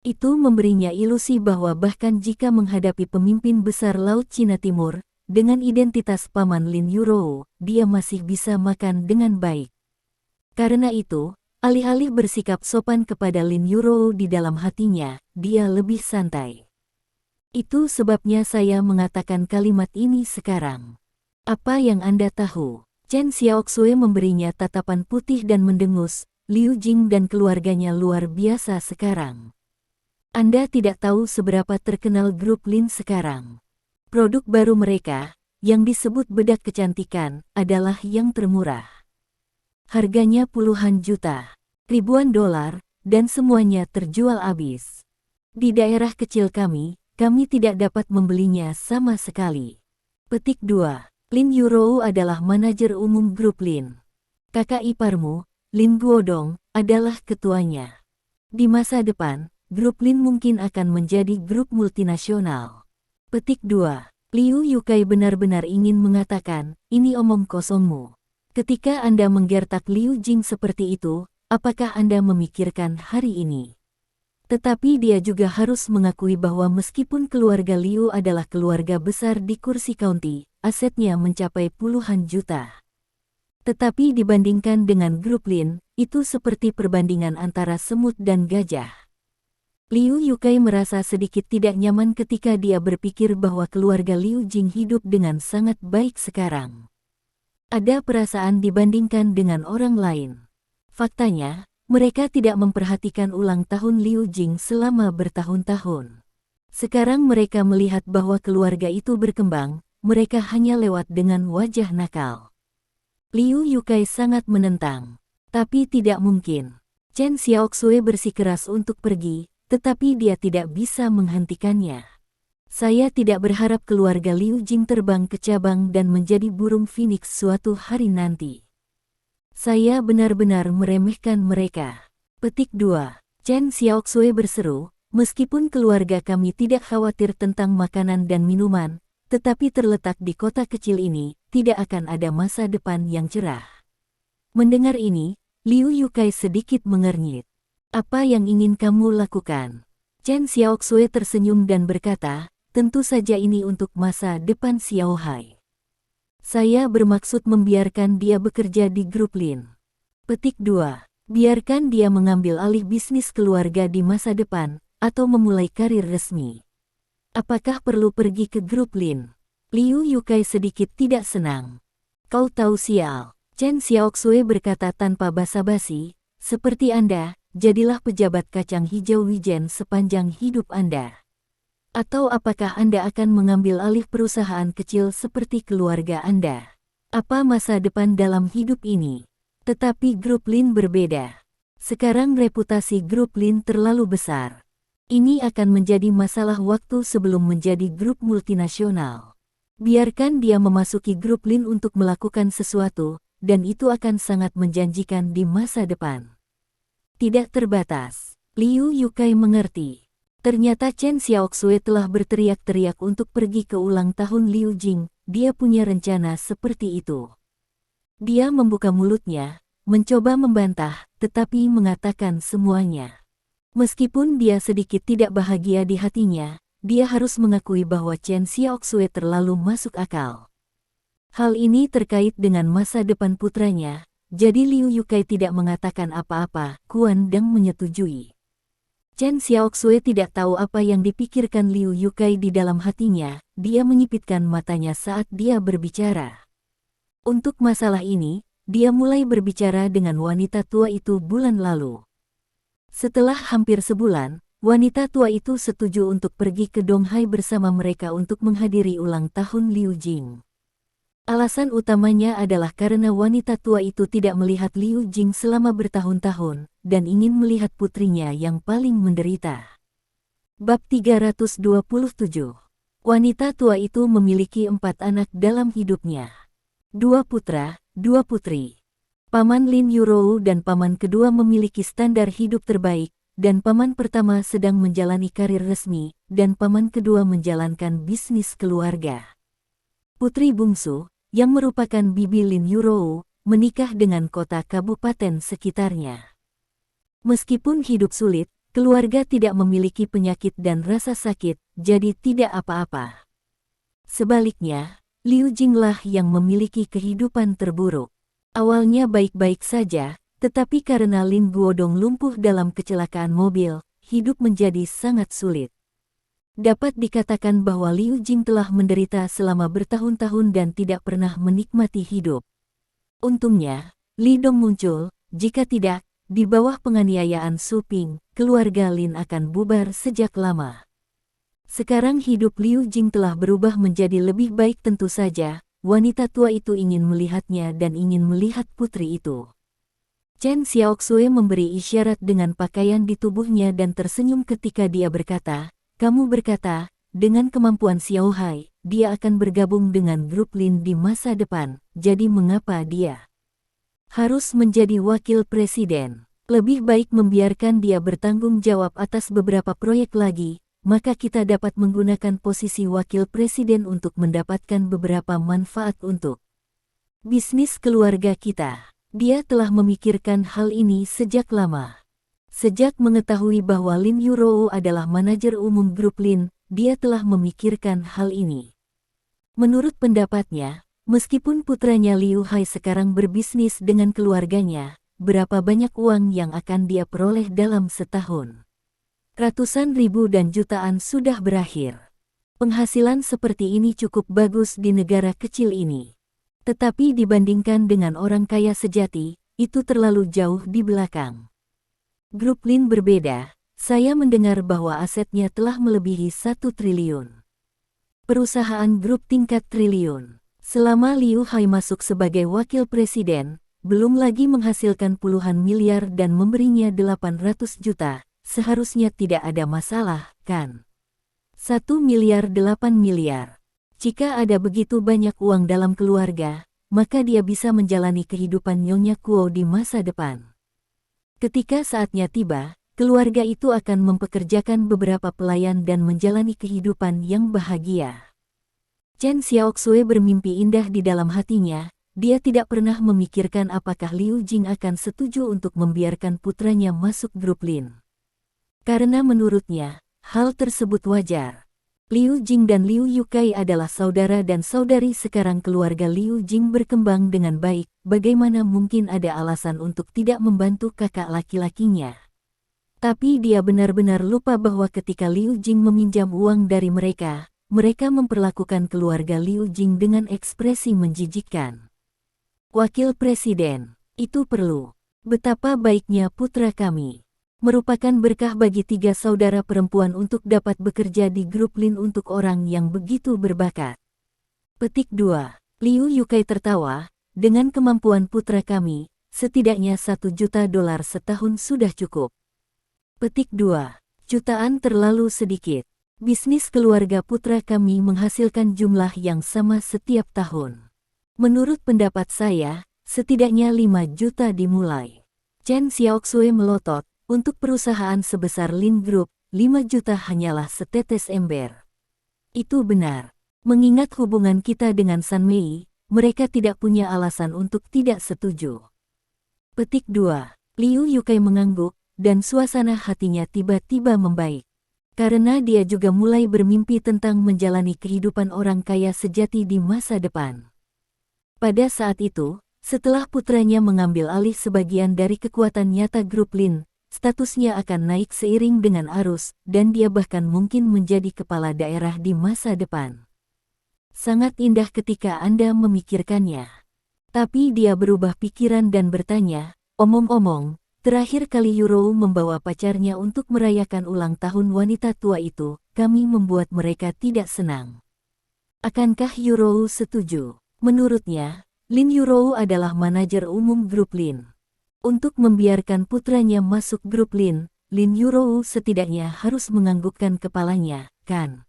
Itu memberinya ilusi bahwa bahkan jika menghadapi pemimpin besar Laut Cina Timur, dengan identitas paman Lin Yurou, dia masih bisa makan dengan baik. Karena itu, alih-alih bersikap sopan kepada Lin Yurou di dalam hatinya, dia lebih santai. Itu sebabnya saya mengatakan kalimat ini sekarang. Apa yang Anda tahu? Chen Xiaoxue memberinya tatapan putih dan mendengus. Liu Jing dan keluarganya luar biasa sekarang. Anda tidak tahu seberapa terkenal grup Lin sekarang. Produk baru mereka, yang disebut bedak kecantikan, adalah yang termurah. Harganya puluhan juta, ribuan dolar, dan semuanya terjual habis. Di daerah kecil kami tidak dapat membelinya sama sekali. Petik 2. Lin Yurou adalah manajer umum grup Lin. Kakak iparmu, Lin Guodong, adalah ketuanya. Di masa depan, grup Lin mungkin akan menjadi grup multinasional. Petik 2. Liu Yukai benar-benar ingin mengatakan, ini omong kosongmu. Ketika Anda menggertak Liu Jing seperti itu, apakah Anda memikirkan hari ini? Tetapi dia juga harus mengakui bahwa meskipun keluarga Liu adalah keluarga besar di kursi kaunti, asetnya mencapai puluhan juta. Tetapi dibandingkan dengan grup Lin, itu seperti perbandingan antara semut dan gajah. Liu Yukai merasa sedikit tidak nyaman ketika dia berpikir bahwa keluarga Liu Jing hidup dengan sangat baik sekarang. Ada perasaan dibandingkan dengan orang lain. Faktanya, mereka tidak memperhatikan ulang tahun Liu Jing selama bertahun-tahun. Sekarang mereka melihat bahwa keluarga itu berkembang, mereka hanya lewat dengan wajah nakal. Liu Yukai sangat menentang. Tapi tidak mungkin. Chen Xiaoxue bersikeras untuk pergi, tetapi dia tidak bisa menghentikannya. Saya tidak berharap keluarga Liu Jing terbang ke cabang dan menjadi burung phoenix suatu hari nanti. Saya benar-benar meremehkan mereka. Petik 2. Chen Xiaoxue berseru, meskipun keluarga kami tidak khawatir tentang makanan dan minuman, tetapi terletak di kota kecil ini, tidak akan ada masa depan yang cerah. Mendengar ini, Liu Yukai sedikit mengernyit. Apa yang ingin kamu lakukan? Chen Xiaoxue tersenyum dan berkata, tentu saja ini untuk masa depan Xiao Hai. Saya bermaksud membiarkan dia bekerja di grup Lin. Petik 2. Biarkan dia mengambil alih bisnis keluarga di masa depan, atau memulai karir resmi. Apakah perlu pergi ke grup Lin? Liu Yukai sedikit tidak senang. Kau tahu sial. Chen Xiaoxue berkata tanpa basa-basi, seperti Anda, jadilah pejabat kacang hijau wijen sepanjang hidup Anda. Atau apakah Anda akan mengambil alih perusahaan kecil seperti keluarga Anda? Apa masa depan dalam hidup ini? Tetapi grup Lin berbeda. Sekarang reputasi grup Lin terlalu besar. Ini akan menjadi masalah waktu sebelum menjadi grup multinasional. Biarkan dia memasuki grup Lin untuk melakukan sesuatu, dan itu akan sangat menjanjikan di masa depan. Tidak terbatas. Liu Yukai mengerti. Ternyata Chen Xiaoxue telah berteriak-teriak untuk pergi ke ulang tahun Liu Jing. Dia punya rencana seperti itu. Dia membuka mulutnya, mencoba membantah, tetapi mengatakan semuanya. Meskipun dia sedikit tidak bahagia di hatinya, dia harus mengakui bahwa Chen Xiaoxue terlalu masuk akal. Hal ini terkait dengan masa depan putranya, jadi Liu Yukai tidak mengatakan apa-apa. Kuan Deng menyetujui. Chen Xiaoxue tidak tahu apa yang dipikirkan Liu Yukai di dalam hatinya, dia menyipitkan matanya saat dia berbicara. Untuk masalah ini, dia mulai berbicara dengan wanita tua itu bulan lalu. Setelah hampir sebulan, wanita tua itu setuju untuk pergi ke Donghai bersama mereka untuk menghadiri ulang tahun Liu Jing. Alasan utamanya adalah karena wanita tua itu tidak melihat Liu Jing selama bertahun-tahun, dan ingin melihat putrinya yang paling menderita. Bab 327. Wanita tua itu memiliki 4 anak dalam hidupnya. 2 putra, 2 putri. Paman Lin Yurou dan paman kedua memiliki standar hidup terbaik, dan paman pertama sedang menjalani karir resmi, dan paman kedua menjalankan bisnis keluarga. Putri bungsu, yang merupakan bibi Lin Yurou, menikah dengan kota kabupaten sekitarnya. Meskipun hidup sulit, keluarga tidak memiliki penyakit dan rasa sakit, jadi tidak apa-apa. Sebaliknya, Liu Jinglah yang memiliki kehidupan terburuk. Awalnya baik-baik saja, tetapi karena Lin Guodong lumpuh dalam kecelakaan mobil, hidup menjadi sangat sulit. Dapat dikatakan bahwa Liu Jing telah menderita selama bertahun-tahun dan tidak pernah menikmati hidup. Untungnya, Li Dong muncul, jika tidak, di bawah penganiayaan Su Ping, keluarga Lin akan bubar sejak lama. Sekarang hidup Liu Jing telah berubah menjadi lebih baik tentu saja, wanita tua itu ingin melihatnya dan ingin melihat putri itu. Chen Xiaoxue memberi isyarat dengan pakaian di tubuhnya dan tersenyum ketika dia berkata, "Kamu berkata, dengan kemampuan Xiao Hai, dia akan bergabung dengan grup Lin di masa depan, jadi mengapa dia harus menjadi wakil presiden? Lebih baik membiarkan dia bertanggung jawab atas beberapa proyek lagi, maka kita dapat menggunakan posisi wakil presiden untuk mendapatkan beberapa manfaat untuk bisnis keluarga kita." Dia telah memikirkan hal ini sejak lama. Sejak mengetahui bahwa Lin Yurou adalah manajer umum grup Lin, dia telah memikirkan hal ini. Menurut pendapatnya, meskipun putranya Liu Hai sekarang berbisnis dengan keluarganya, berapa banyak uang yang akan dia peroleh dalam setahun? Ratusan ribu dan jutaan sudah berakhir. Penghasilan seperti ini cukup bagus di negara kecil ini. Tetapi dibandingkan dengan orang kaya sejati, itu terlalu jauh di belakang. Grup Lin berbeda, saya mendengar bahwa asetnya telah melebihi 1 triliun. Perusahaan grup tingkat triliun. Selama Liu Hai masuk sebagai wakil presiden, belum lagi menghasilkan puluhan miliar dan memberinya 800 juta, seharusnya tidak ada masalah, kan? 1 miliar 8 miliar. Jika ada begitu banyak uang dalam keluarga, maka dia bisa menjalani kehidupan Nyonya Kuo di masa depan. Ketika saatnya tiba, keluarga itu akan mempekerjakan beberapa pelayan dan menjalani kehidupan yang bahagia. Chen Xiaoxue bermimpi indah di dalam hatinya, dia tidak pernah memikirkan apakah Liu Jing akan setuju untuk membiarkan putranya masuk grup Lin. Karena menurutnya, hal tersebut wajar. Liu Jing dan Liu Yukai adalah saudara dan saudari. Sekarang keluarga Liu Jing berkembang dengan baik, bagaimana mungkin ada alasan untuk tidak membantu kakak laki-lakinya? Tapi dia benar-benar lupa bahwa ketika Liu Jing meminjam uang dari mereka, mereka memperlakukan keluarga Liu Jing dengan ekspresi menjijikkan. Wakil presiden, itu perlu. Betapa baiknya putra kami. Merupakan berkah bagi 3 saudara perempuan untuk dapat bekerja di grup Lin untuk orang yang begitu berbakat. Petik 2. Liu Yukai tertawa, dengan kemampuan putra kami, setidaknya $1 juta setahun sudah cukup. Petik 2. Jutaan terlalu sedikit. Bisnis keluarga putra kami menghasilkan jumlah yang sama setiap tahun. Menurut pendapat saya, setidaknya 5 juta dimulai. Chen Xiaoxue melotot, untuk perusahaan sebesar Lin Group, 5 juta hanyalah setetes ember. Itu benar. Mengingat hubungan kita dengan San Mei, mereka tidak punya alasan untuk tidak setuju. Petik 2. Liu Yukai mengangguk, dan suasana hatinya tiba-tiba membaik. Karena dia juga mulai bermimpi tentang menjalani kehidupan orang kaya sejati di masa depan. Pada saat itu, setelah putranya mengambil alih sebagian dari kekuatan nyata grup Lin, statusnya akan naik seiring dengan arus, dan dia bahkan mungkin menjadi kepala daerah di masa depan. Sangat indah ketika Anda memikirkannya. Tapi dia berubah pikiran dan bertanya, omong-omong, terakhir kali Yurou membawa pacarnya untuk merayakan ulang tahun wanita tua itu, kami membuat mereka tidak senang. Akankah Yurou setuju? Menurutnya, Lin Yurou adalah manajer umum grup Lin. Untuk membiarkan putranya masuk grup Lin, Lin Yurou setidaknya harus menganggukkan kepalanya, kan?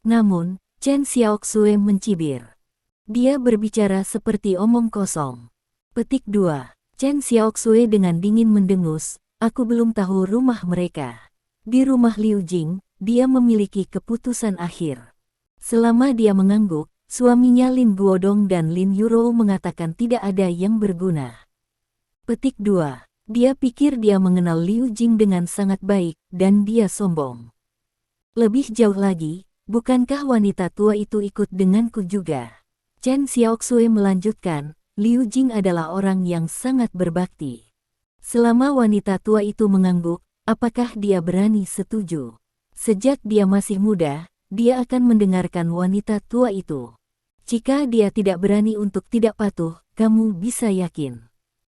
Namun, Chen Xiaoxue mencibir. Dia berbicara seperti omong kosong. Petik 2. Chen Xiaoxue dengan dingin mendengus, aku belum tahu rumah mereka. Di rumah Liu Jing, dia memiliki keputusan akhir. Selama dia mengangguk, suaminya Lin Guodong dan Lin Yurou mengatakan tidak ada yang berguna. Petik 2. Dia pikir dia mengenal Liu Jing dengan sangat baik, dan dia sombong. Lebih jauh lagi, bukankah wanita tua itu ikut denganku juga? Chen Xiaoxue melanjutkan, Liu Jing adalah orang yang sangat berbakti. Selama wanita tua itu mengangguk, apakah dia berani setuju? Sejak dia masih muda, dia akan mendengarkan wanita tua itu. Jika dia tidak berani untuk tidak patuh, kamu bisa yakin.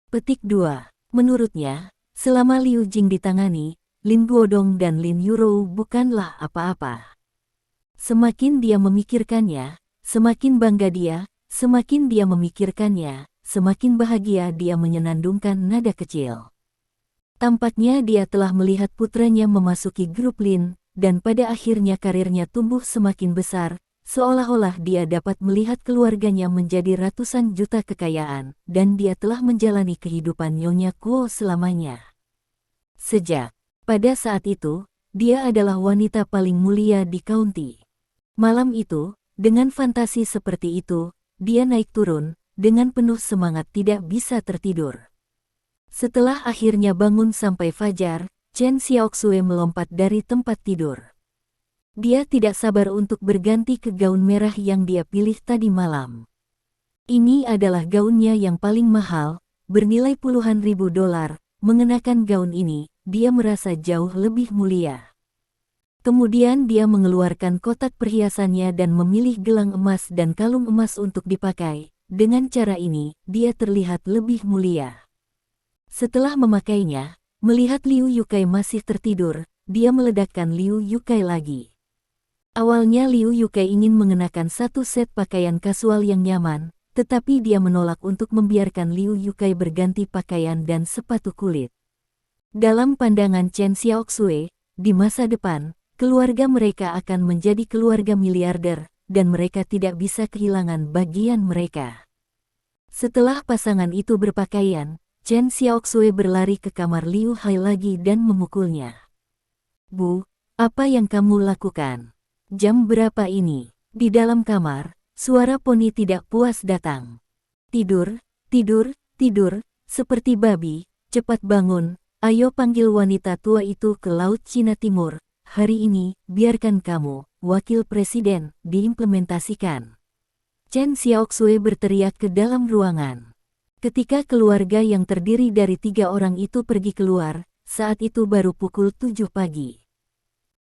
Petik 2. Menurutnya, selama Liu Jing ditangani, Lin Guodong dan Lin Yurou bukanlah apa-apa. Semakin dia memikirkannya, semakin bangga dia, semakin dia memikirkannya, semakin bahagia dia menyenandungkan nada kecil. Tampaknya dia telah melihat putranya memasuki grup Lin, dan pada akhirnya karirnya tumbuh semakin besar, seolah-olah dia dapat melihat keluarganya menjadi ratusan juta kekayaan, dan dia telah menjalani kehidupan Nyonya Kuo selamanya. Sejak pada saat itu, dia adalah wanita paling mulia di county. Malam itu, dengan fantasi seperti itu, dia naik turun, dengan penuh semangat tidak bisa tertidur. Setelah akhirnya bangun sampai fajar, Chen Xiaoxue melompat dari tempat tidur. Dia tidak sabar untuk berganti ke gaun merah yang dia pilih tadi malam. Ini adalah gaunnya yang paling mahal, bernilai puluhan ribu dolar. Mengenakan gaun ini, dia merasa jauh lebih mulia. Kemudian dia mengeluarkan kotak perhiasannya dan memilih gelang emas dan kalung emas untuk dipakai. Dengan cara ini, dia terlihat lebih mulia. Setelah memakainya, melihat Liu Yukai masih tertidur, dia meledakkan Liu Yukai lagi. Awalnya Liu Yukai ingin mengenakan satu set pakaian kasual yang nyaman, tetapi dia menolak untuk membiarkan Liu Yukai berganti pakaian dan sepatu kulit. Dalam pandangan Chen Xiaoxue, di masa depan, keluarga mereka akan menjadi keluarga miliarder, dan mereka tidak bisa kehilangan bagian mereka. Setelah pasangan itu berpakaian, Chen Xiaoxue berlari ke kamar Liu Hai lagi dan memukulnya. Bu, apa yang kamu lakukan? Jam berapa ini? Di dalam kamar, suara poni tidak puas datang. Tidur, tidur, tidur, seperti babi, cepat bangun, ayo panggil wanita tua itu ke Laut Cina Timur. Hari ini, biarkan kamu, wakil presiden, diimplementasikan. Chen Xiaoxue berteriak ke dalam ruangan. Ketika keluarga yang terdiri dari 3 orang itu pergi keluar, saat itu baru pukul 7 pagi.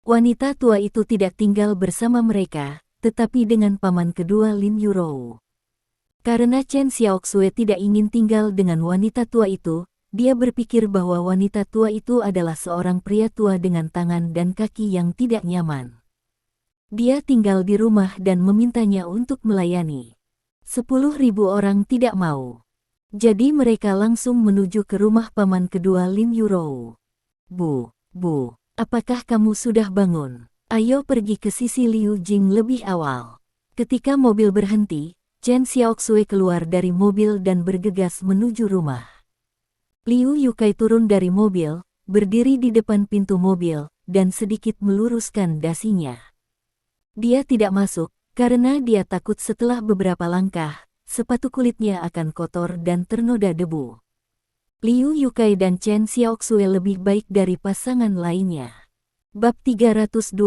Wanita tua itu tidak tinggal bersama mereka, tetapi dengan paman kedua Lin Yurou. Karena Chen Xiaoxue tidak ingin tinggal dengan wanita tua itu, dia berpikir bahwa wanita tua itu adalah seorang pria tua dengan tangan dan kaki yang tidak nyaman. Dia tinggal di rumah dan memintanya untuk melayani. 10.000 orang tidak mau. Jadi mereka langsung menuju ke rumah paman kedua Lin Yurou. Bu, apakah kamu sudah bangun? Ayo pergi ke sisi Liu Jing lebih awal. Ketika mobil berhenti, Chen Xiaoxue keluar dari mobil dan bergegas menuju rumah. Liu Yukai turun dari mobil, berdiri di depan pintu mobil, dan sedikit meluruskan dasinya. Dia tidak masuk, karena dia takut setelah beberapa langkah, sepatu kulitnya akan kotor dan ternoda debu. Liu Yukai dan Chen Xiaoxue lebih baik dari pasangan lainnya. Bab 328.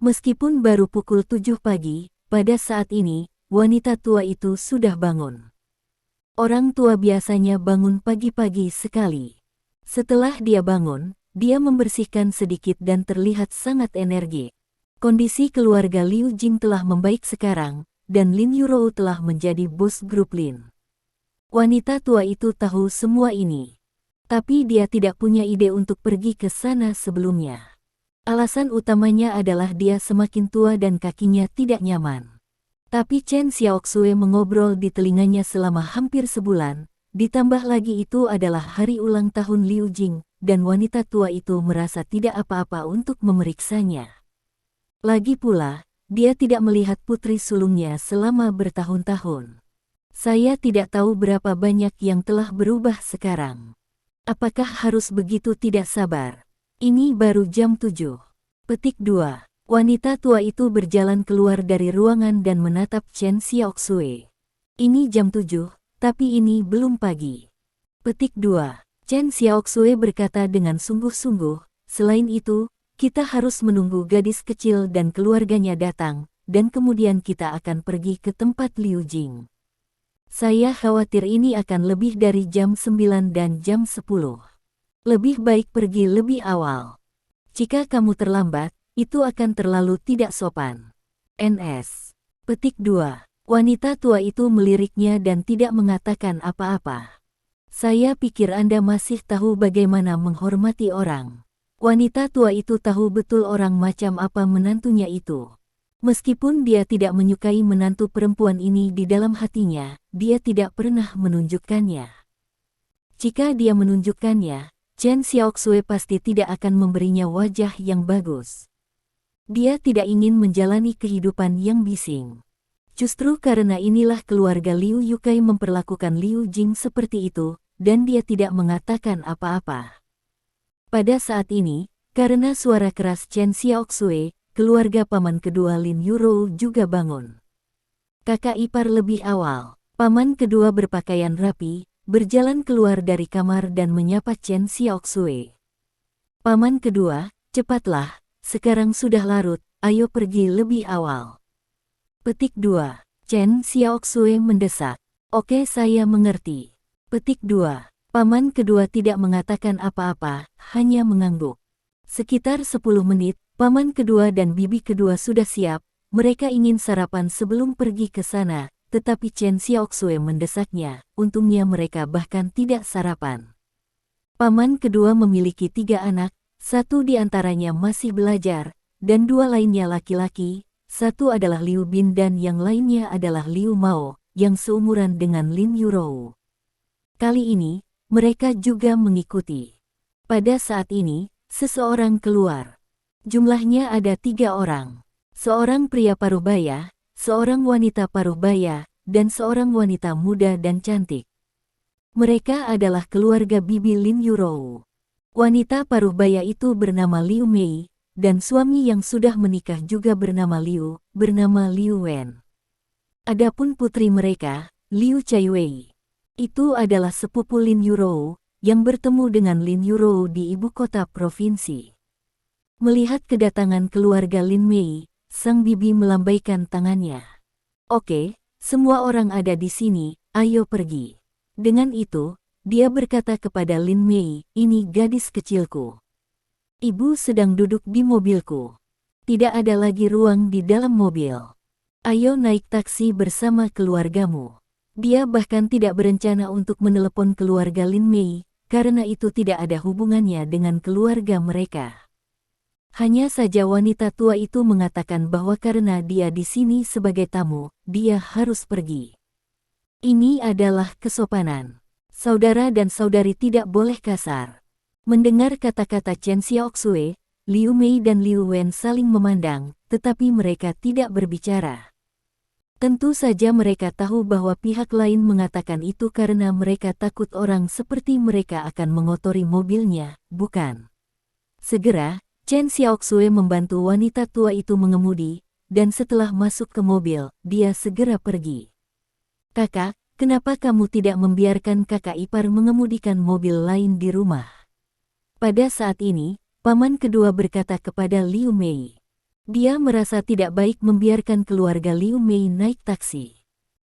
Meskipun baru pukul 7 pagi, pada saat ini, wanita tua itu sudah bangun. Orang tua biasanya bangun pagi-pagi sekali. Setelah dia bangun, dia membersihkan sedikit dan terlihat sangat energik. Kondisi keluarga Liu Jing telah membaik sekarang, dan Lin Yurou telah menjadi bos grup Lin. Wanita tua itu tahu semua ini. Tapi dia tidak punya ide untuk pergi ke sana sebelumnya. Alasan utamanya adalah dia semakin tua dan kakinya tidak nyaman. Tapi Chen Xiaoxue mengobrol di telinganya selama hampir sebulan, ditambah lagi itu adalah hari ulang tahun Liu Jing, dan wanita tua itu merasa tidak apa-apa untuk memeriksanya. Lagi pula, dia tidak melihat putri sulungnya selama bertahun-tahun. Saya tidak tahu berapa banyak yang telah berubah sekarang. Apakah harus begitu tidak sabar? Ini baru jam 7. Petik 2. Wanita tua itu berjalan keluar dari ruangan dan menatap Chen Xiaoxue. Ini jam 7, tapi ini belum pagi. Petik 2. Chen Xiaoxue berkata dengan sungguh-sungguh, selain itu, kita harus menunggu gadis kecil dan keluarganya datang, dan kemudian kita akan pergi ke tempat Liu Jing. Saya khawatir ini akan lebih dari jam 9 dan jam 10. Lebih baik pergi lebih awal. Jika kamu terlambat, itu akan terlalu tidak sopan. NS. Petik 2. Wanita tua itu meliriknya dan tidak mengatakan apa-apa. Saya pikir Anda masih tahu bagaimana menghormati orang. Wanita tua itu tahu betul orang macam apa menantunya itu. Meskipun dia tidak menyukai menantu perempuan ini di dalam hatinya, dia tidak pernah menunjukkannya. Jika dia menunjukkannya, Chen Xiaoxue pasti tidak akan memberinya wajah yang bagus. Dia tidak ingin menjalani kehidupan yang bising. Justru karena inilah keluarga Liu Yukai memperlakukan Liu Jing seperti itu, dan dia tidak mengatakan apa-apa. Pada saat ini, karena suara keras Chen Xiaoxue, keluarga paman kedua Lin Yurou juga bangun. Kakak ipar lebih awal, paman kedua berpakaian rapi, berjalan keluar dari kamar dan menyapa Chen Xiaoxue. Paman kedua, cepatlah, sekarang sudah larut, ayo pergi lebih awal. Petik 2. Chen Xiaoxue mendesak. Oke, saya mengerti. Petik 2. Paman kedua tidak mengatakan apa-apa, hanya mengangguk. Sekitar 10 menit, paman kedua dan bibi kedua sudah siap, mereka ingin sarapan sebelum pergi ke sana, tetapi Chen Xiaoxue mendesaknya, untungnya mereka bahkan tidak sarapan. Paman kedua memiliki 3 anak, 1 di antaranya masih belajar, dan 2 lainnya laki-laki, 1 adalah Liu Bin dan yang lainnya adalah Liu Mao, yang seumuran dengan Lin Yurou. Kali ini, mereka juga mengikuti. Pada saat ini, seseorang keluar. Jumlahnya ada 3 orang. Seorang pria paruh baya, seorang wanita paruh baya, dan seorang wanita muda dan cantik. Mereka adalah keluarga bibi Lin Yurou. Wanita paruh baya itu bernama Liu Mei, dan suami yang sudah menikah juga bernama Liu Wen. Adapun putri mereka, Liu Chaiwei, itu adalah sepupu Lin Yurou, yang bertemu dengan Lin Yurou di ibu kota provinsi. Melihat kedatangan keluarga Lin Mei, sang bibi melambaikan tangannya. Oke, semua orang ada di sini, ayo pergi. Dengan itu, dia berkata kepada Lin Mei, ini gadis kecilku. Ibu sedang duduk di mobilku. Tidak ada lagi ruang di dalam mobil. Ayo naik taksi bersama keluargamu. Dia bahkan tidak berencana untuk menelepon keluarga Lin Mei, karena itu tidak ada hubungannya dengan keluarga mereka. Hanya saja wanita tua itu mengatakan bahwa karena dia di sini sebagai tamu, dia harus pergi. Ini adalah kesopanan. Saudara dan saudari tidak boleh kasar. Mendengar kata-kata Chen Xiaoxue, Liu Mei dan Liu Wen saling memandang, tetapi mereka tidak berbicara. Tentu saja mereka tahu bahwa pihak lain mengatakan itu karena mereka takut orang seperti mereka akan mengotori mobilnya, bukan? Segera, Chen Xiaoxue membantu wanita tua itu mengemudi, dan setelah masuk ke mobil, dia segera pergi. Kakak, kenapa kamu tidak membiarkan kakak ipar mengemudikan mobil lain di rumah? Pada saat ini, paman kedua berkata kepada Liu Mei. Dia merasa tidak baik membiarkan keluarga Liu Mei naik taksi.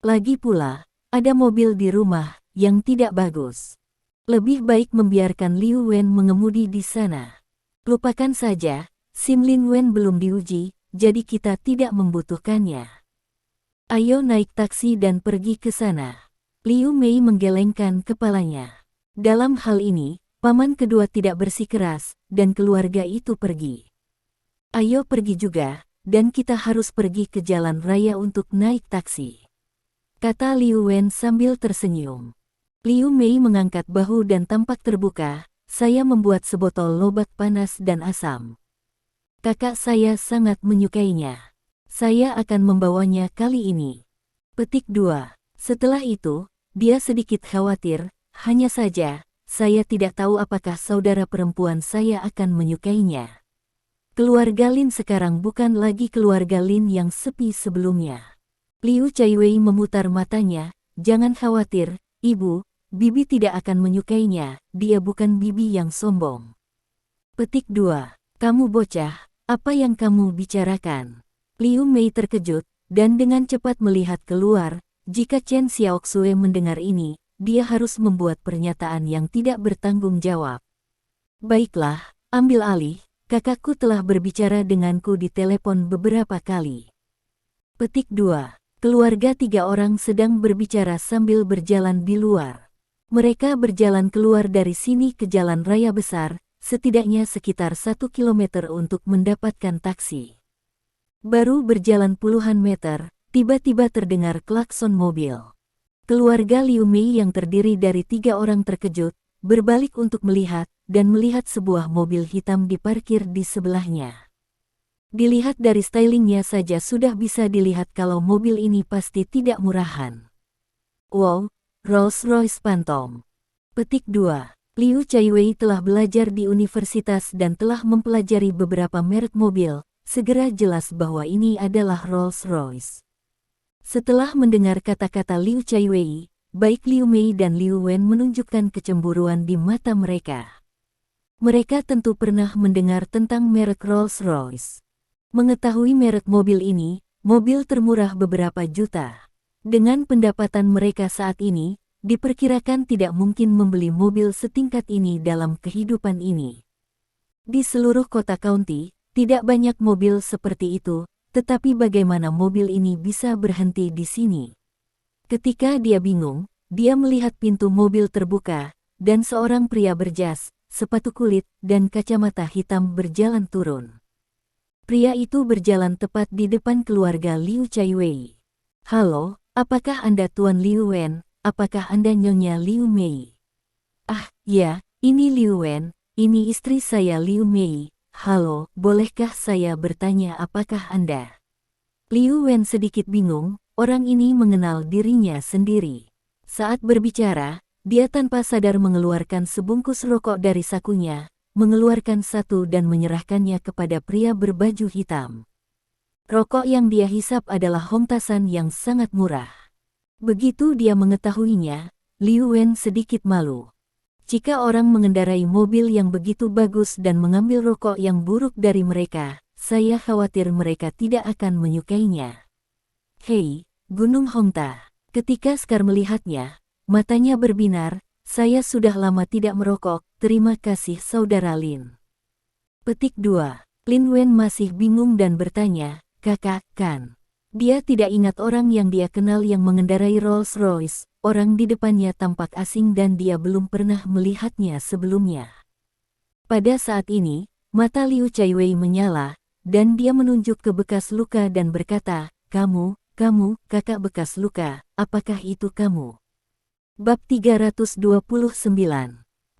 Lagi pula, ada mobil di rumah yang tidak bagus. Lebih baik membiarkan Liu Wen mengemudi di sana. Lupakan saja, SIM Lin Wen belum diuji, jadi kita tidak membutuhkannya. Ayo naik taksi dan pergi ke sana. Liu Mei menggelengkan kepalanya. Dalam hal ini, paman kedua tidak bersikeras, dan keluarga itu pergi. Ayo pergi juga, dan kita harus pergi ke jalan raya untuk naik taksi, kata Liu Wen sambil tersenyum. Liu Mei mengangkat bahu dan tampak terbuka, saya membuat sebotol obat panas dan asam. Kakak saya sangat menyukainya. Saya akan membawanya kali ini. Petik 2. Setelah itu, dia sedikit khawatir, hanya saja, saya tidak tahu apakah saudara perempuan saya akan menyukainya. Keluarga Lin sekarang bukan lagi keluarga Lin yang sepi sebelumnya. Liu Chaiwei memutar matanya, jangan khawatir, ibu, bibi tidak akan menyukainya, dia bukan bibi yang sombong. Petik 2. Kamu bocah, apa yang kamu bicarakan? Liu Mei terkejut, dan dengan cepat melihat keluar, jika Chen Xiaoxue mendengar ini, dia harus membuat pernyataan yang tidak bertanggung jawab. Baiklah, ambil alih. Kakakku telah berbicara denganku di telepon beberapa kali. Petik 2. Keluarga 3 orang sedang berbicara sambil berjalan di luar. Mereka berjalan keluar dari sini ke jalan raya besar, setidaknya sekitar 1 kilometer untuk mendapatkan taksi. Baru berjalan puluhan meter, tiba-tiba terdengar klakson mobil. Keluarga Liu Mei yang terdiri dari 3 orang terkejut, berbalik untuk melihat, dan melihat sebuah mobil hitam diparkir di sebelahnya. Dilihat dari stylingnya saja sudah bisa dilihat kalau mobil ini pasti tidak murahan. Wow, Rolls-Royce Phantom. Petik 2. Liu Chaiwei telah belajar di universitas dan telah mempelajari beberapa merek mobil, segera jelas bahwa ini adalah Rolls-Royce. Setelah mendengar kata-kata Liu Chaiwei, baik Liu Mei dan Liu Wen menunjukkan kecemburuan di mata mereka. Mereka tentu pernah mendengar tentang merek Rolls-Royce. Mengetahui merek mobil ini, mobil termurah beberapa juta. Dengan pendapatan mereka saat ini, diperkirakan tidak mungkin membeli mobil setingkat ini dalam kehidupan ini. Di seluruh kota county, tidak banyak mobil seperti itu, tetapi bagaimana mobil ini bisa berhenti di sini? Ketika dia bingung, dia melihat pintu mobil terbuka, dan seorang pria berjas, sepatu kulit, dan kacamata hitam berjalan turun. Pria itu berjalan tepat di depan keluarga Liu Chaiwei. Halo, apakah Anda Tuan Liu Wen? Apakah Anda Nyonya Liu Mei? Ah, ya, ini Liu Wen, ini istri saya Liu Mei. Halo, bolehkah saya bertanya apakah Anda? Liu Wen sedikit bingung, orang ini mengenal dirinya sendiri. Saat berbicara, dia tanpa sadar mengeluarkan sebungkus rokok dari sakunya, mengeluarkan satu dan menyerahkannya kepada pria berbaju hitam. Rokok yang dia hisap adalah hongtasan yang sangat murah. Begitu dia mengetahuinya, Liu Wen sedikit malu. Jika orang mengendarai mobil yang begitu bagus dan mengambil rokok yang buruk dari mereka, saya khawatir mereka tidak akan menyukainya. Hei, Gunung Hongta. Ketika Scar melihatnya, matanya berbinar, saya sudah lama tidak merokok, terima kasih saudara Lin. Petik 2. Lin Wen masih bingung dan bertanya, kakak, kan? Dia tidak ingat orang yang dia kenal yang mengendarai Rolls-Royce. Orang di depannya tampak asing dan dia belum pernah melihatnya sebelumnya. Pada saat ini, mata Liu Chaiwei menyala, dan dia menunjuk ke bekas luka dan berkata, kamu, kakak bekas luka, apakah itu kamu? Bab 329.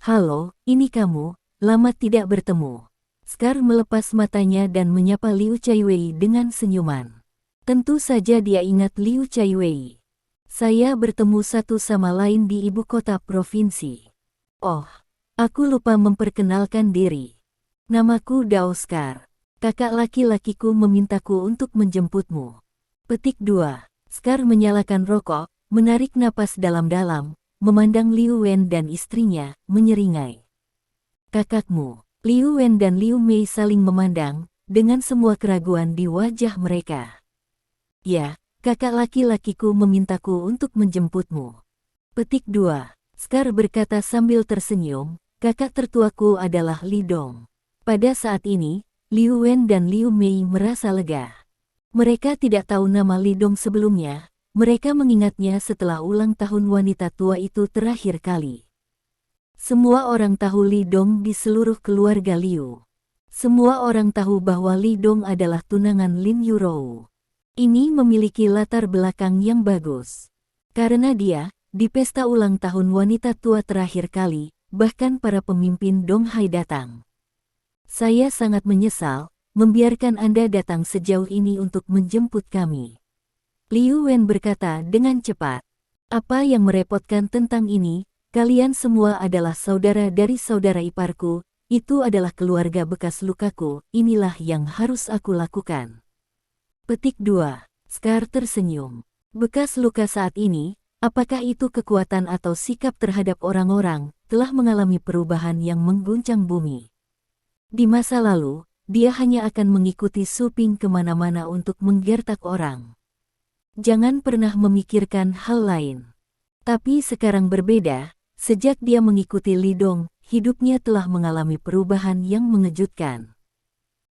Halo, ini kamu, lama tidak bertemu. Scar melepas matanya dan menyapa Liu Chaiwei dengan senyuman. Tentu saja dia ingat Liu Chaiwei. Saya bertemu satu sama lain di ibu kota provinsi. Oh, aku lupa memperkenalkan diri. Namaku Dao Scar. Kakak laki-lakiku memintaku untuk menjemputmu. Petik 2. Scar menyalakan rokok, menarik napas dalam-dalam, memandang Liu Wen dan istrinya, menyeringai. Kakakmu. Liu Wen dan Liu Mei saling memandang, dengan semua keraguan di wajah mereka. Ya, kakak laki-lakiku memintaku untuk menjemputmu. Petik 2. Scar berkata sambil tersenyum, kakak tertuaku adalah Li Dong. Pada saat ini, Liu Wen dan Liu Mei merasa lega. Mereka tidak tahu nama Li Dong sebelumnya, mereka mengingatnya setelah ulang tahun wanita tua itu terakhir kali. Semua orang tahu Li Dong di seluruh keluarga Liu. Semua orang tahu bahwa Li Dong adalah tunangan Lin Yurou. Ini memiliki latar belakang yang bagus. Karena dia, di pesta ulang tahun wanita tua terakhir kali, bahkan para pemimpin Donghai datang. Saya sangat menyesal, membiarkan Anda datang sejauh ini untuk menjemput kami. Liu Wen berkata dengan cepat. Apa yang merepotkan tentang ini, kalian semua adalah saudara dari saudara iparku, itu adalah keluarga bekas lukaku, inilah yang harus aku lakukan. Petik 2. Scar tersenyum. Bekas luka saat ini, apakah itu kekuatan atau sikap terhadap orang-orang, telah mengalami perubahan yang mengguncang bumi. Di masa lalu, dia hanya akan mengikuti Su Ping kemana-mana untuk menggertak orang. Jangan pernah memikirkan hal lain. Tapi sekarang berbeda, sejak dia mengikuti Li Dong, hidupnya telah mengalami perubahan yang mengejutkan.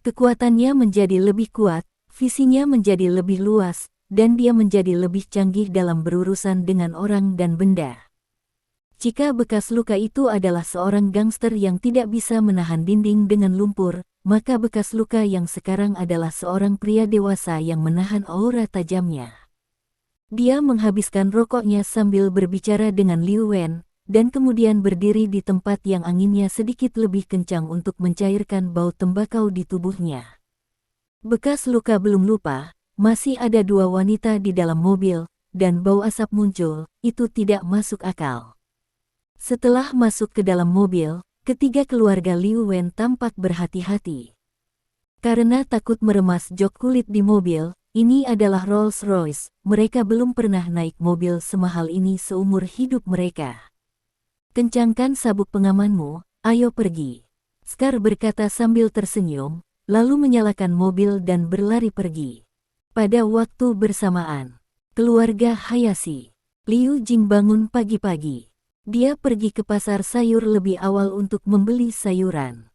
Kekuatannya menjadi lebih kuat, visinya menjadi lebih luas, dan dia menjadi lebih canggih dalam berurusan dengan orang dan benda. Jika bekas luka itu adalah seorang gangster yang tidak bisa menahan dinding dengan lumpur, maka bekas luka yang sekarang adalah seorang pria dewasa yang menahan aura tajamnya. Dia menghabiskan rokoknya sambil berbicara dengan Liu Wen, dan kemudian berdiri di tempat yang anginnya sedikit lebih kencang untuk mencairkan bau tembakau di tubuhnya. Bekas luka belum lupa, masih ada dua wanita di dalam mobil, dan bau asap muncul, itu tidak masuk akal. Setelah masuk ke dalam mobil, ketiga keluarga Liu Wen tampak berhati-hati. Karena takut meremas jok kulit di mobil, ini adalah Rolls-Royce, mereka belum pernah naik mobil semahal ini seumur hidup mereka. Kencangkan sabuk pengamanmu, ayo pergi. Scar berkata sambil tersenyum, lalu menyalakan mobil dan berlari pergi. Pada waktu bersamaan, keluarga Hayashi, Liu Jing bangun pagi-pagi. Dia pergi ke pasar sayur lebih awal untuk membeli sayuran.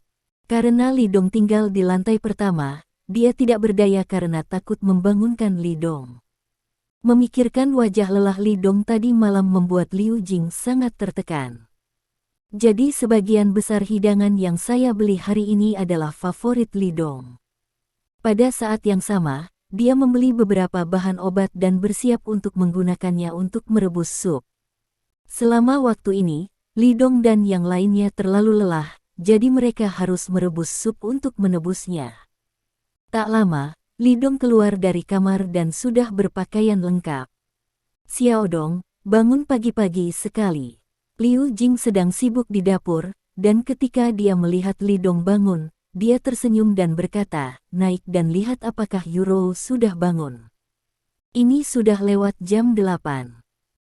Karena Li Dong tinggal di lantai pertama, dia tidak berdaya karena takut membangunkan Li Dong. Memikirkan wajah lelah Li Dong tadi malam membuat Liu Jing sangat tertekan. Jadi sebagian besar hidangan yang saya beli hari ini adalah favorit Li Dong. Pada saat yang sama, dia membeli beberapa bahan obat dan bersiap untuk menggunakannya untuk merebus sup. Selama waktu ini, Li Dong dan yang lainnya terlalu lelah, jadi mereka harus merebus sup untuk menebusnya. Tak lama, Li Dong keluar dari kamar dan sudah berpakaian lengkap. Xiao Dong, bangun pagi-pagi sekali. Liu Jing sedang sibuk di dapur, dan ketika dia melihat Li Dong bangun, dia tersenyum dan berkata, naik dan lihat apakah Yurou sudah bangun. Ini sudah lewat jam 8.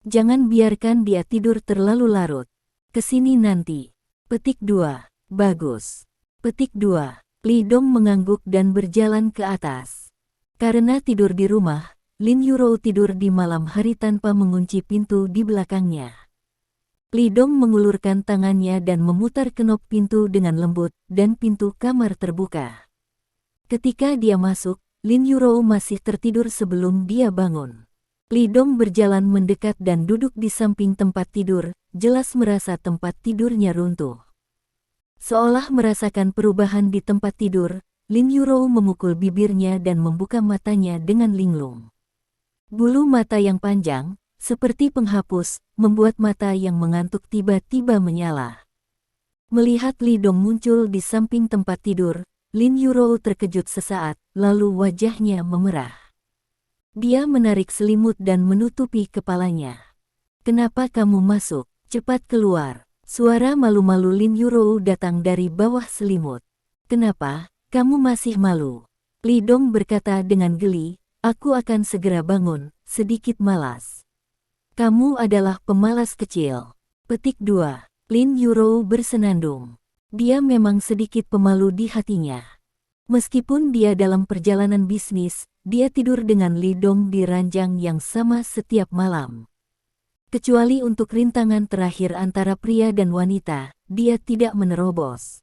Jangan biarkan dia tidur terlalu larut. Kesini nanti. Petik 2. Bagus. Petik 2. Li Dong mengangguk dan berjalan ke atas. Karena tidur di rumah, Lin Yurou tidur di malam hari tanpa mengunci pintu di belakangnya. Li Dong mengulurkan tangannya dan memutar kenop pintu dengan lembut, dan pintu kamar terbuka. Ketika dia masuk, Lin Yurou masih tertidur sebelum dia bangun. Li Dong berjalan mendekat dan duduk di samping tempat tidur, jelas merasa tempat tidurnya runtuh. Seolah merasakan perubahan di tempat tidur, Lin Yurou memukul bibirnya dan membuka matanya dengan linglung. Bulu mata yang panjang, seperti penghapus, membuat mata yang mengantuk tiba-tiba menyala. Melihat Li Dong muncul di samping tempat tidur, Lin Yurou terkejut sesaat, lalu wajahnya memerah. Dia menarik selimut dan menutupi kepalanya. "Kenapa kamu masuk? Cepat keluar!" Suara malu-malu Lin Yurou datang dari bawah selimut. "Kenapa? Kamu masih malu?" Li Dong berkata dengan geli, "Aku akan segera bangun, sedikit malas." "Kamu adalah pemalas kecil." Petik 2. Lin Yurou bersenandung. Dia memang sedikit pemalu di hatinya. Meskipun dia dalam perjalanan bisnis, dia tidur dengan Li Dong di ranjang yang sama setiap malam. Kecuali untuk rintangan terakhir antara pria dan wanita, dia tidak menerobos.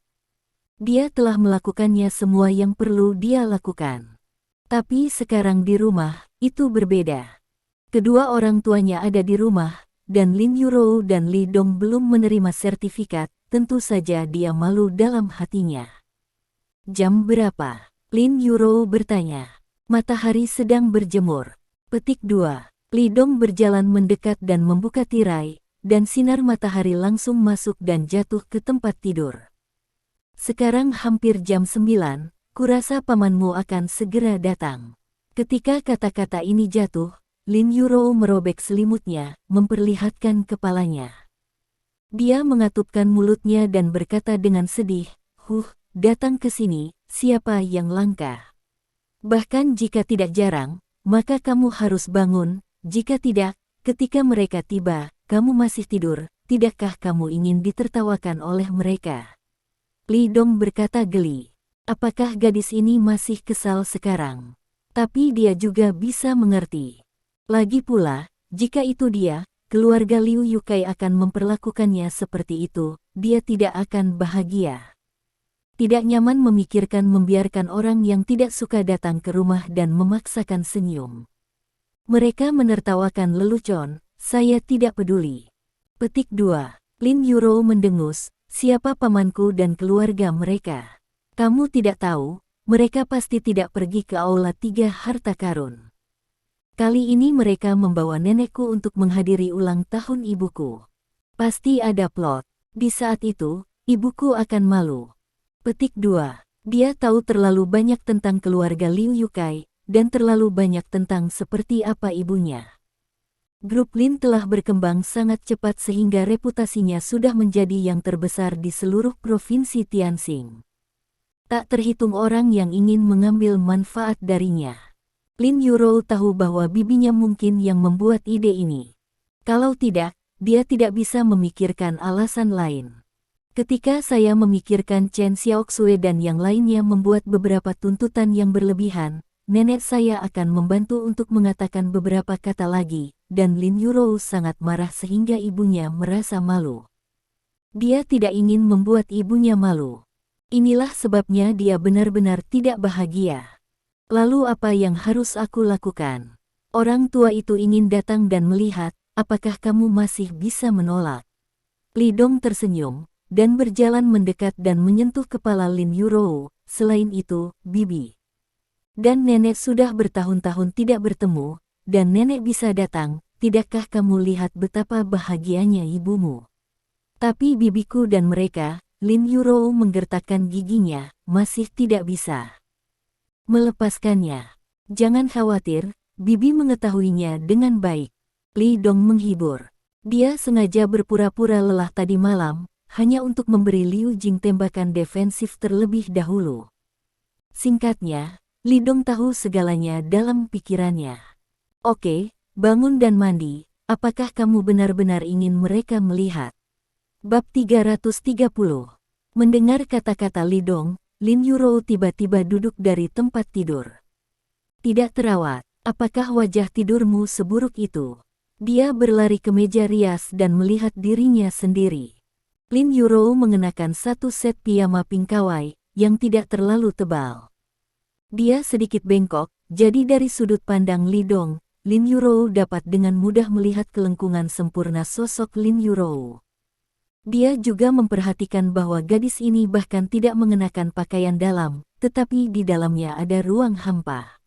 Dia telah melakukannya semua yang perlu dia lakukan. Tapi sekarang di rumah, itu berbeda. Kedua orang tuanya ada di rumah, dan Lin Yurou dan Li Dong belum menerima sertifikat, tentu saja dia malu dalam hatinya. "Jam berapa?" Lin Yurou bertanya. "Matahari sedang berjemur." Petik 2. Li Dong berjalan mendekat dan membuka tirai, dan sinar matahari langsung masuk dan jatuh ke tempat tidur. "Sekarang hampir jam 9, kurasa pamanmu akan segera datang." Ketika kata-kata ini jatuh, Lin Yurou merobek selimutnya, memperlihatkan kepalanya. Dia mengatupkan mulutnya dan berkata dengan sedih, datang ke sini, siapa yang langka? Bahkan jika tidak jarang, maka kamu harus bangun, jika tidak, ketika mereka tiba, kamu masih tidur, tidakkah kamu ingin ditertawakan oleh mereka?" Li Dong berkata geli. Apakah gadis ini masih kesal sekarang? Tapi dia juga bisa mengerti. Lagi pula, jika itu dia, keluarga Liu Yukai akan memperlakukannya seperti itu, dia tidak akan bahagia. Tidak nyaman memikirkan membiarkan orang yang tidak suka datang ke rumah dan memaksakan senyum. Mereka menertawakan lelucon, "Saya tidak peduli." Petik 2. Lin Yurou mendengus, "Siapa pamanku dan keluarga mereka? Kamu tidak tahu, mereka pasti tidak pergi ke aula 3 harta karun. Kali ini mereka membawa nenekku untuk menghadiri ulang tahun ibuku. Pasti ada plot. Di saat itu, ibuku akan malu." Petik 2. Dia tahu terlalu banyak tentang keluarga Liu Yukai, dan terlalu banyak tentang seperti apa ibunya. Grup Lin telah berkembang sangat cepat sehingga reputasinya sudah menjadi yang terbesar di seluruh provinsi Tianxing. Tak terhitung orang yang ingin mengambil manfaat darinya. Lin Yurou tahu bahwa bibinya mungkin yang membuat ide ini. Kalau tidak, dia tidak bisa memikirkan alasan lain. "Ketika saya memikirkan Chen Xiaoxue dan yang lainnya membuat beberapa tuntutan yang berlebihan, nenek saya akan membantu untuk mengatakan beberapa kata lagi," dan Lin Yurou sangat marah sehingga ibunya merasa malu. Dia tidak ingin membuat ibunya malu. Inilah sebabnya dia benar-benar tidak bahagia. "Lalu apa yang harus aku lakukan?" Orang tua itu ingin datang dan melihat, apakah kamu masih bisa menolak. Li Dong tersenyum, dan berjalan mendekat dan menyentuh kepala Lin Yurou. "Selain itu, bibi dan nenek sudah bertahun-tahun tidak bertemu, dan nenek bisa datang, tidakkah kamu lihat betapa bahagianya ibumu?" Tapi bibiku dan mereka, Lin Yurou menggertakkan giginya, masih tidak bisa melepaskannya. "Jangan khawatir, bibi mengetahuinya dengan baik." Li Dong menghibur. Dia sengaja berpura-pura lelah tadi malam, hanya untuk memberi Liu Jing tembakan defensif terlebih dahulu. Singkatnya, Li Dong tahu segalanya dalam pikirannya. "Oke, bangun dan mandi, apakah kamu benar-benar ingin mereka melihat?" Bab 330. Mendengar kata-kata Li Dong, Lin Yurou tiba-tiba duduk dari tempat tidur. "Tidak terawat, apakah wajah tidurmu seburuk itu?" Dia berlari ke meja rias dan melihat dirinya sendiri. Lin Yurou mengenakan satu set piyama pink kawaii, yang tidak terlalu tebal. Dia sedikit bengkok, jadi dari sudut pandang Li Dong, Lin Yurou dapat dengan mudah melihat kelengkungan sempurna sosok Lin Yurou. Dia juga memperhatikan bahwa gadis ini bahkan tidak mengenakan pakaian dalam, tetapi di dalamnya ada ruang hampa.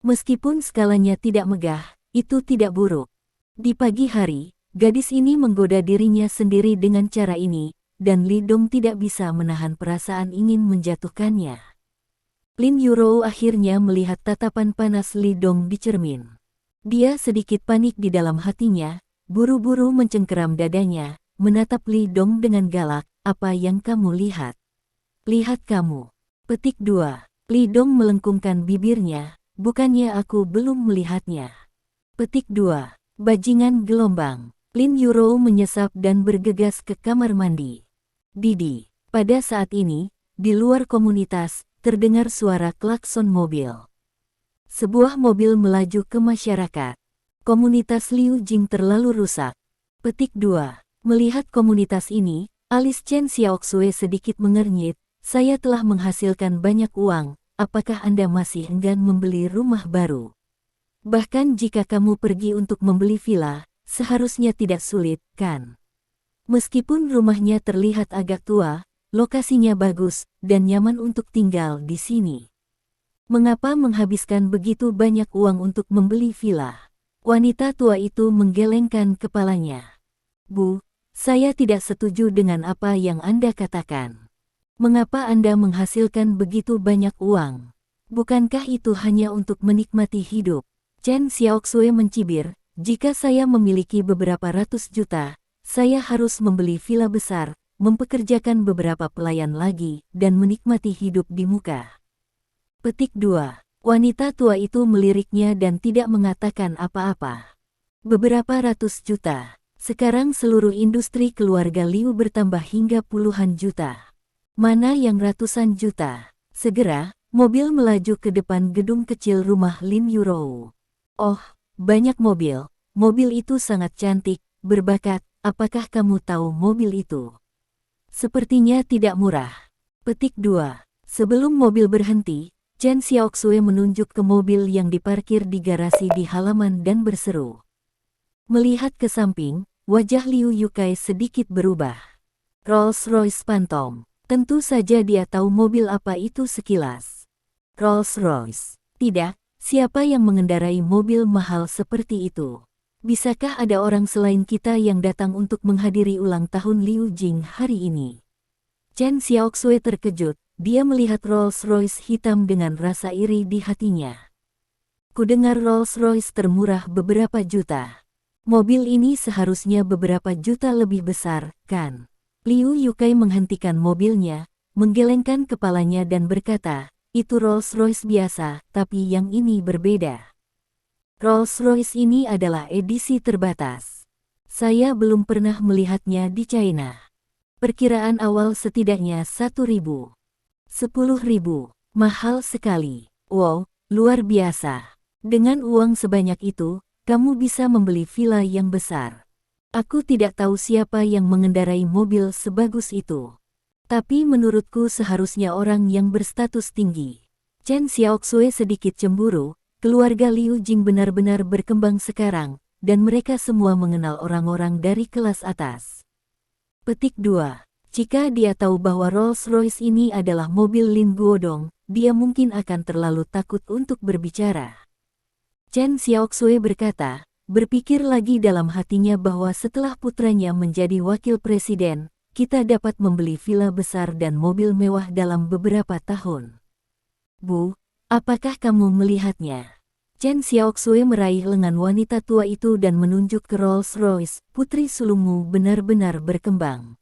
Meskipun skalanya tidak megah, itu tidak buruk. Di pagi hari, gadis ini menggoda dirinya sendiri dengan cara ini, dan Li Dong tidak bisa menahan perasaan ingin menjatuhkannya. Lin Yurou akhirnya melihat tatapan panas Li Dong di cermin. Dia sedikit panik di dalam hatinya, buru-buru mencengkeram dadanya, menatap Li Dong dengan galak, "Apa yang kamu lihat?" "Lihat kamu." Petik 2. Li Dong melengkungkan bibirnya, "Bukannya aku belum melihatnya." Petik 2. Bajingan gelombang. Lin Yurou menyesap dan bergegas ke kamar mandi. Didi. Pada saat ini, di luar komunitas, terdengar suara klakson mobil. Sebuah mobil melaju ke masyarakat. Komunitas Liu Jing terlalu rusak. Petik 2. Melihat komunitas ini, alis Chen Xiaoxue sedikit mengernyit. "Saya telah menghasilkan banyak uang, apakah Anda masih enggan membeli rumah baru? Bahkan jika kamu pergi untuk membeli villa, seharusnya tidak sulit, kan? Meskipun rumahnya terlihat agak tua, lokasinya bagus, dan nyaman untuk tinggal di sini. Mengapa menghabiskan begitu banyak uang untuk membeli villa?" Wanita tua itu menggelengkan kepalanya. "Bu, saya tidak setuju dengan apa yang Anda katakan. Mengapa Anda menghasilkan begitu banyak uang? Bukankah itu hanya untuk menikmati hidup?" Chen Xiaoxue mencibir, "Jika saya memiliki beberapa ratus juta, saya harus membeli villa besar, mempekerjakan beberapa pelayan lagi, dan menikmati hidup di muka." Petik 2. Wanita tua itu meliriknya dan tidak mengatakan apa-apa. "Beberapa ratus juta. Sekarang seluruh industri keluarga Liu bertambah hingga puluhan juta. Mana yang ratusan juta?" Segera, mobil melaju ke depan gedung kecil rumah Lin Yurou. "Oh, banyak mobil. Mobil itu sangat cantik, berbakat. Apakah kamu tahu mobil itu? Sepertinya tidak murah." Petik 2. Sebelum mobil berhenti, Chen Xiaoxue menunjuk ke mobil yang diparkir di garasi di halaman dan berseru. Melihat ke samping, wajah Liu Yukai sedikit berubah. "Rolls-Royce Phantom." Tentu saja dia tahu mobil apa itu sekilas. Rolls-Royce. Tidak, siapa yang mengendarai mobil mahal seperti itu? Bisakah ada orang selain kita yang datang untuk menghadiri ulang tahun Liu Jing hari ini? Chen Xiaoxue terkejut, dia melihat Rolls-Royce hitam dengan rasa iri di hatinya. "Kudengar Rolls-Royce termurah beberapa juta. Mobil ini seharusnya beberapa juta lebih besar, kan?" Liu Yukai menghentikan mobilnya, menggelengkan kepalanya dan berkata, "Itu Rolls-Royce biasa, tapi yang ini berbeda. Rolls-Royce ini adalah edisi terbatas. Saya belum pernah melihatnya di China. Perkiraan awal setidaknya 1.000. 10.000. Mahal sekali. Wow, luar biasa. Dengan uang sebanyak itu, kamu bisa membeli villa yang besar. Aku tidak tahu siapa yang mengendarai mobil sebagus itu. Tapi menurutku seharusnya orang yang berstatus tinggi." Chen Xiaoxue sedikit cemburu, keluarga Liu Jing benar-benar berkembang sekarang, dan mereka semua mengenal orang-orang dari kelas atas. Petik 2. Jika dia tahu bahwa Rolls-Royce ini adalah mobil Lin Guodong, dia mungkin akan terlalu takut untuk berbicara. Chen Xiaoxue berkata, berpikir lagi dalam hatinya bahwa setelah putranya menjadi wakil presiden, kita dapat membeli villa besar dan mobil mewah dalam beberapa tahun. "Bu, apakah kamu melihatnya?" Chen Xiaoxue meraih lengan wanita tua itu dan menunjuk ke Rolls-Royce. "Putri sulungmu benar-benar berkembang.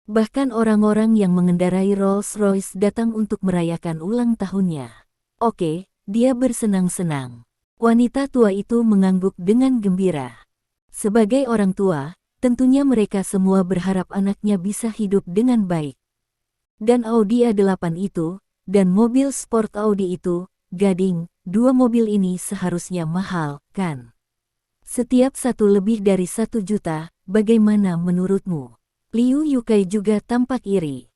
Bahkan orang-orang yang mengendarai Rolls-Royce datang untuk merayakan ulang tahunnya." "Oke," dia bersenang-senang. Wanita tua itu mengangguk dengan gembira. Sebagai orang tua, tentunya mereka semua berharap anaknya bisa hidup dengan baik. Dan Audi A8 itu, dan mobil sport Audi itu, gading, dua mobil ini seharusnya mahal, kan? Setiap satu lebih dari 1 juta, bagaimana menurutmu? Liu Yukai juga tampak iri.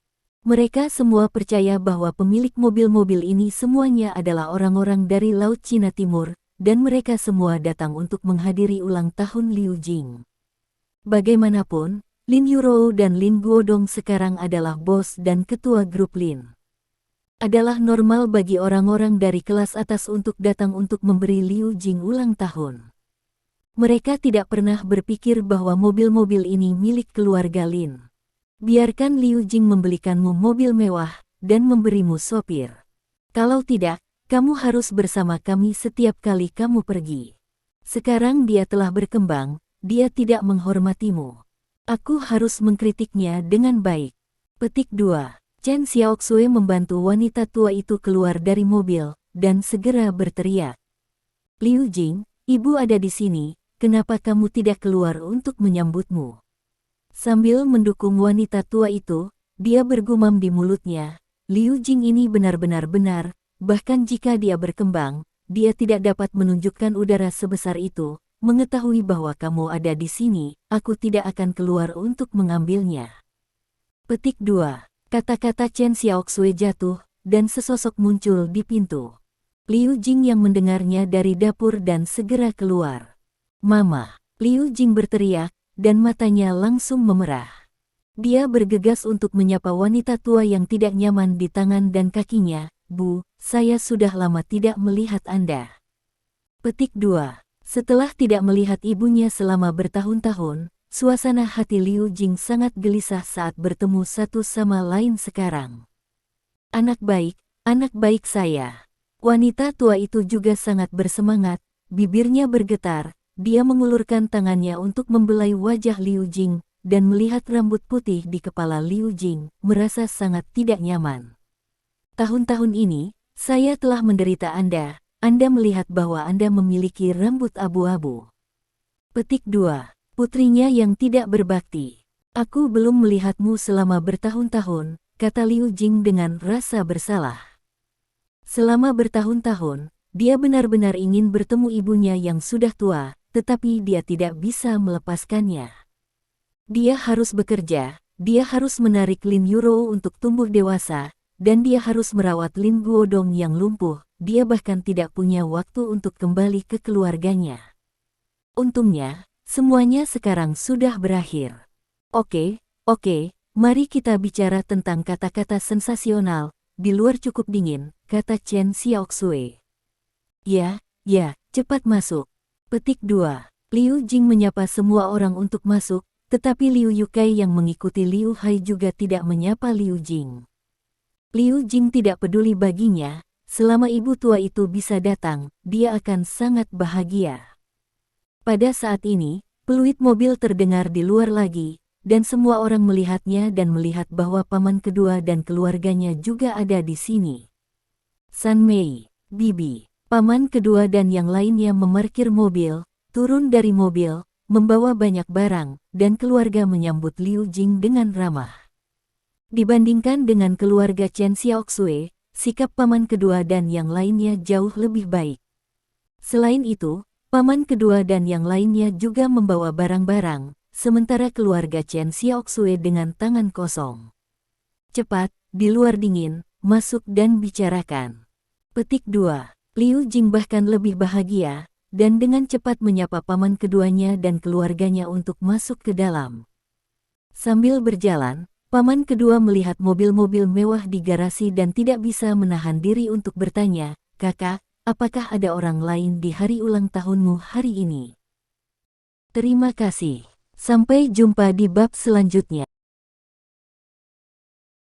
Mereka semua percaya bahwa pemilik mobil-mobil ini semuanya adalah orang-orang dari Laut Cina Timur, dan mereka semua datang untuk menghadiri ulang tahun Liu Jing. Bagaimanapun, Lin Yurou dan Lin Guodong sekarang adalah bos dan ketua grup Lin. Adalah normal bagi orang-orang dari kelas atas untuk datang untuk memberi Liu Jing ulang tahun. Mereka tidak pernah berpikir bahwa mobil-mobil ini milik keluarga Lin. Biarkan Liu Jing membelikanmu mobil mewah dan memberimu sopir. Kalau tidak, kamu harus bersama kami setiap kali kamu pergi. Sekarang dia telah berkembang, dia tidak menghormatimu. Aku harus mengkritiknya dengan baik. Petik 2. Chen Xiaoxue membantu wanita tua itu keluar dari mobil dan segera berteriak. Liu Jing, ibu ada di sini, kenapa kamu tidak keluar untuk menyambutmu? Sambil mendukung wanita tua itu, dia bergumam di mulutnya, Liu Jing ini benar-benar benar, bahkan jika dia berkembang, dia tidak dapat menunjukkan udara sebesar itu. Mengetahui bahwa kamu ada di sini, aku tidak akan keluar untuk mengambilnya. Petik 2. Kata-kata Chen Xiaoxue jatuh, dan sesosok muncul di pintu. Liu Jing yang mendengarnya dari dapur dan segera keluar. Mama! Liu Jing berteriak, dan matanya langsung memerah. Dia bergegas untuk menyapa wanita tua yang tidak nyaman di tangan dan kakinya. Bu, saya sudah lama tidak melihat Anda. Petik 2. Setelah tidak melihat ibunya selama bertahun-tahun, suasana hati Liu Jing sangat gelisah saat bertemu satu sama lain sekarang. Anak baik saya. Wanita tua itu juga sangat bersemangat, bibirnya bergetar. Dia mengulurkan tangannya untuk membelai wajah Liu Jing, dan melihat rambut putih di kepala Liu Jing, merasa sangat tidak nyaman. Tahun-tahun ini, saya telah menderita Anda melihat bahwa Anda memiliki rambut abu-abu. Petik 2. Putrinya yang tidak berbakti. Aku belum melihatmu selama bertahun-tahun, kata Liu Jing dengan rasa bersalah. Selama bertahun-tahun, dia benar-benar ingin bertemu ibunya yang sudah tua, tetapi dia tidak bisa melepaskannya. Dia harus bekerja, dia harus menarik Lin Yurou untuk tumbuh dewasa, dan dia harus merawat Lin Guodong yang lumpuh. Dia bahkan tidak punya waktu untuk kembali ke keluarganya. Untungnya, semuanya sekarang sudah berakhir. Oke, mari kita bicara tentang kata-kata sensasional, di luar cukup dingin, kata Chen Xiaoxue. Ya, cepat masuk. Petik 2. Liu Jing menyapa semua orang untuk masuk, tetapi Liu Yukai yang mengikuti Liu Hai juga tidak menyapa Liu Jing. Liu Jing tidak peduli baginya, selama ibu tua itu bisa datang, dia akan sangat bahagia. Pada saat ini, peluit mobil terdengar di luar lagi, dan semua orang melihatnya dan melihat bahwa paman kedua dan keluarganya juga ada di sini. San Mei, Bibi, paman kedua dan yang lainnya memarkir mobil, turun dari mobil, membawa banyak barang, dan keluarga menyambut Liu Jing dengan ramah. Dibandingkan dengan keluarga Chen Xiaoxue, sikap paman kedua dan yang lainnya jauh lebih baik. Selain itu, paman kedua dan yang lainnya juga membawa barang-barang, sementara keluarga Chen Xiaoxue dengan tangan kosong. Cepat, di luar dingin, masuk dan bicarakan. Petik 2. Liu Jing bahkan lebih bahagia, dan dengan cepat menyapa paman keduanya dan keluarganya untuk masuk ke dalam. Sambil berjalan, paman kedua melihat mobil-mobil mewah di garasi dan tidak bisa menahan diri untuk bertanya, "Kakak, apakah ada orang lain di hari ulang tahunmu hari ini?" Terima kasih. Sampai jumpa di bab selanjutnya.